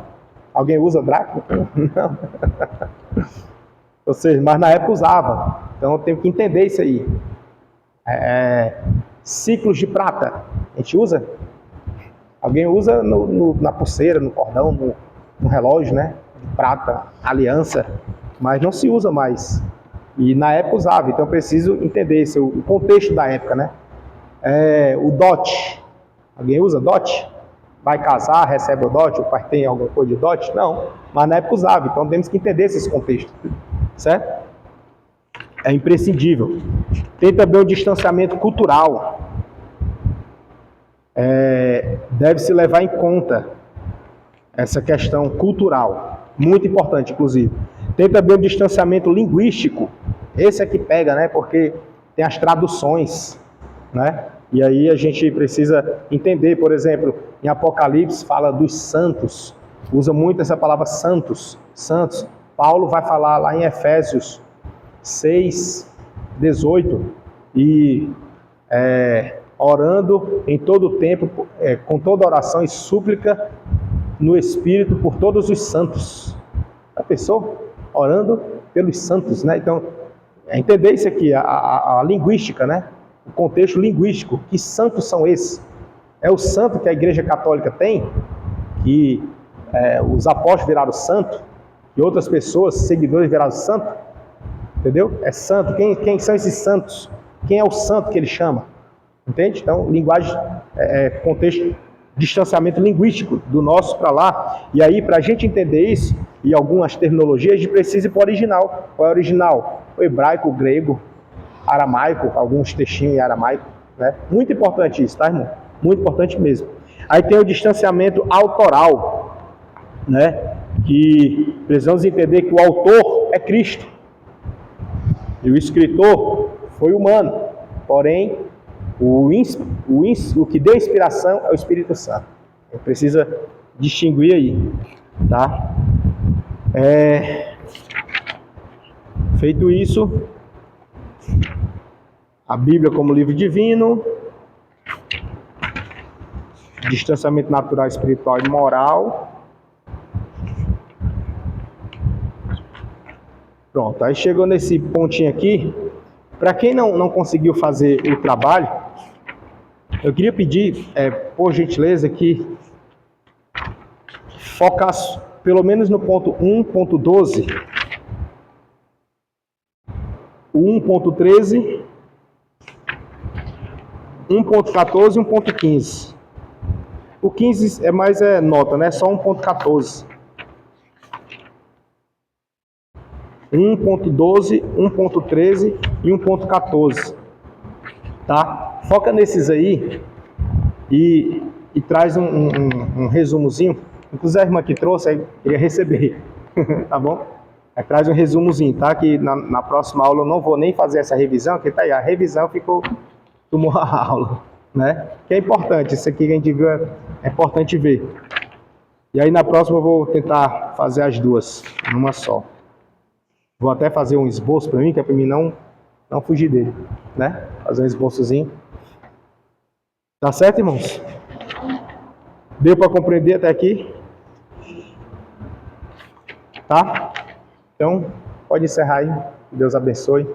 Alguém usa dracma? Não. Ou seja, mas na época usava. Então eu tenho que entender isso aí. Ciclos de prata, a gente usa? Alguém usa na pulseira, no cordão, no relógio, né? De prata, aliança, mas não se usa mais. E na época usava, então eu preciso entender esse, o contexto da época, né? O dote. Alguém usa dote? Vai casar, recebe o dote, o pai tem alguma coisa de dote? Não, mas na época usava, então temos que entender esse contexto, certo? É imprescindível. Tem também o distanciamento cultural. Deve-se levar em conta essa questão cultural, muito importante, inclusive. Tem também o distanciamento linguístico. Esse é que pega, né? Porque tem as traduções, né? E aí a gente precisa entender, por exemplo, em Apocalipse fala dos santos, usa muito essa palavra santos, santos. Paulo vai falar lá em Efésios 6:18, e orando em todo o tempo, com toda oração e súplica no Espírito por todos os santos. A pessoa orando pelos santos, né? Então, entender isso aqui, a linguística, né? O contexto linguístico. Que santos são esses? É o santo que a Igreja Católica tem, que os apóstolos viraram santo, e outras pessoas, seguidores, viraram santo. Entendeu? É santo. Quem são esses santos? Quem é o santo que ele chama? Entende? Então, linguagem, contexto, distanciamento linguístico do nosso para lá. E aí, para a gente entender isso, e algumas terminologias, a gente precisa ir para o original. Qual é o original? O hebraico, o grego, aramaico, alguns textinhos em aramaico, né? Muito importante isso, tá, irmão? Muito importante mesmo. Aí tem o distanciamento autoral, né? Que precisamos entender que o autor é Cristo. E o escritor foi humano. Porém, o que deu inspiração é o Espírito Santo. A gente precisa distinguir aí, tá? Feito isso, a Bíblia como livro divino, distanciamento natural, espiritual e moral. Pronto, aí chegou nesse pontinho aqui. Para quem não conseguiu fazer o trabalho, eu queria pedir, por gentileza, que focasse pelo menos no ponto 1.12, o 1.13, 1.14 e 1.15. O 15 é mais nota, né? Só 1.14. 1.12, 1.13 e 1.14. Tá? Foca nesses aí e traz um resumozinho. Inclusive a irmã que trouxe, aí queria receber. Tá bom? Aí traz um resumozinho, tá? Que na próxima aula eu não vou nem fazer essa revisão, porque tá aí, a revisão tomou a aula, né? Que é importante, isso aqui que a gente viu é importante ver. E aí na próxima eu vou tentar fazer as duas, numa só. Vou até fazer um esboço para mim, que é para mim não fugir dele, né? Fazer um esboçozinho. Tá certo, irmãos? Deu para compreender até aqui? Tá? Então, pode encerrar aí. Deus abençoe.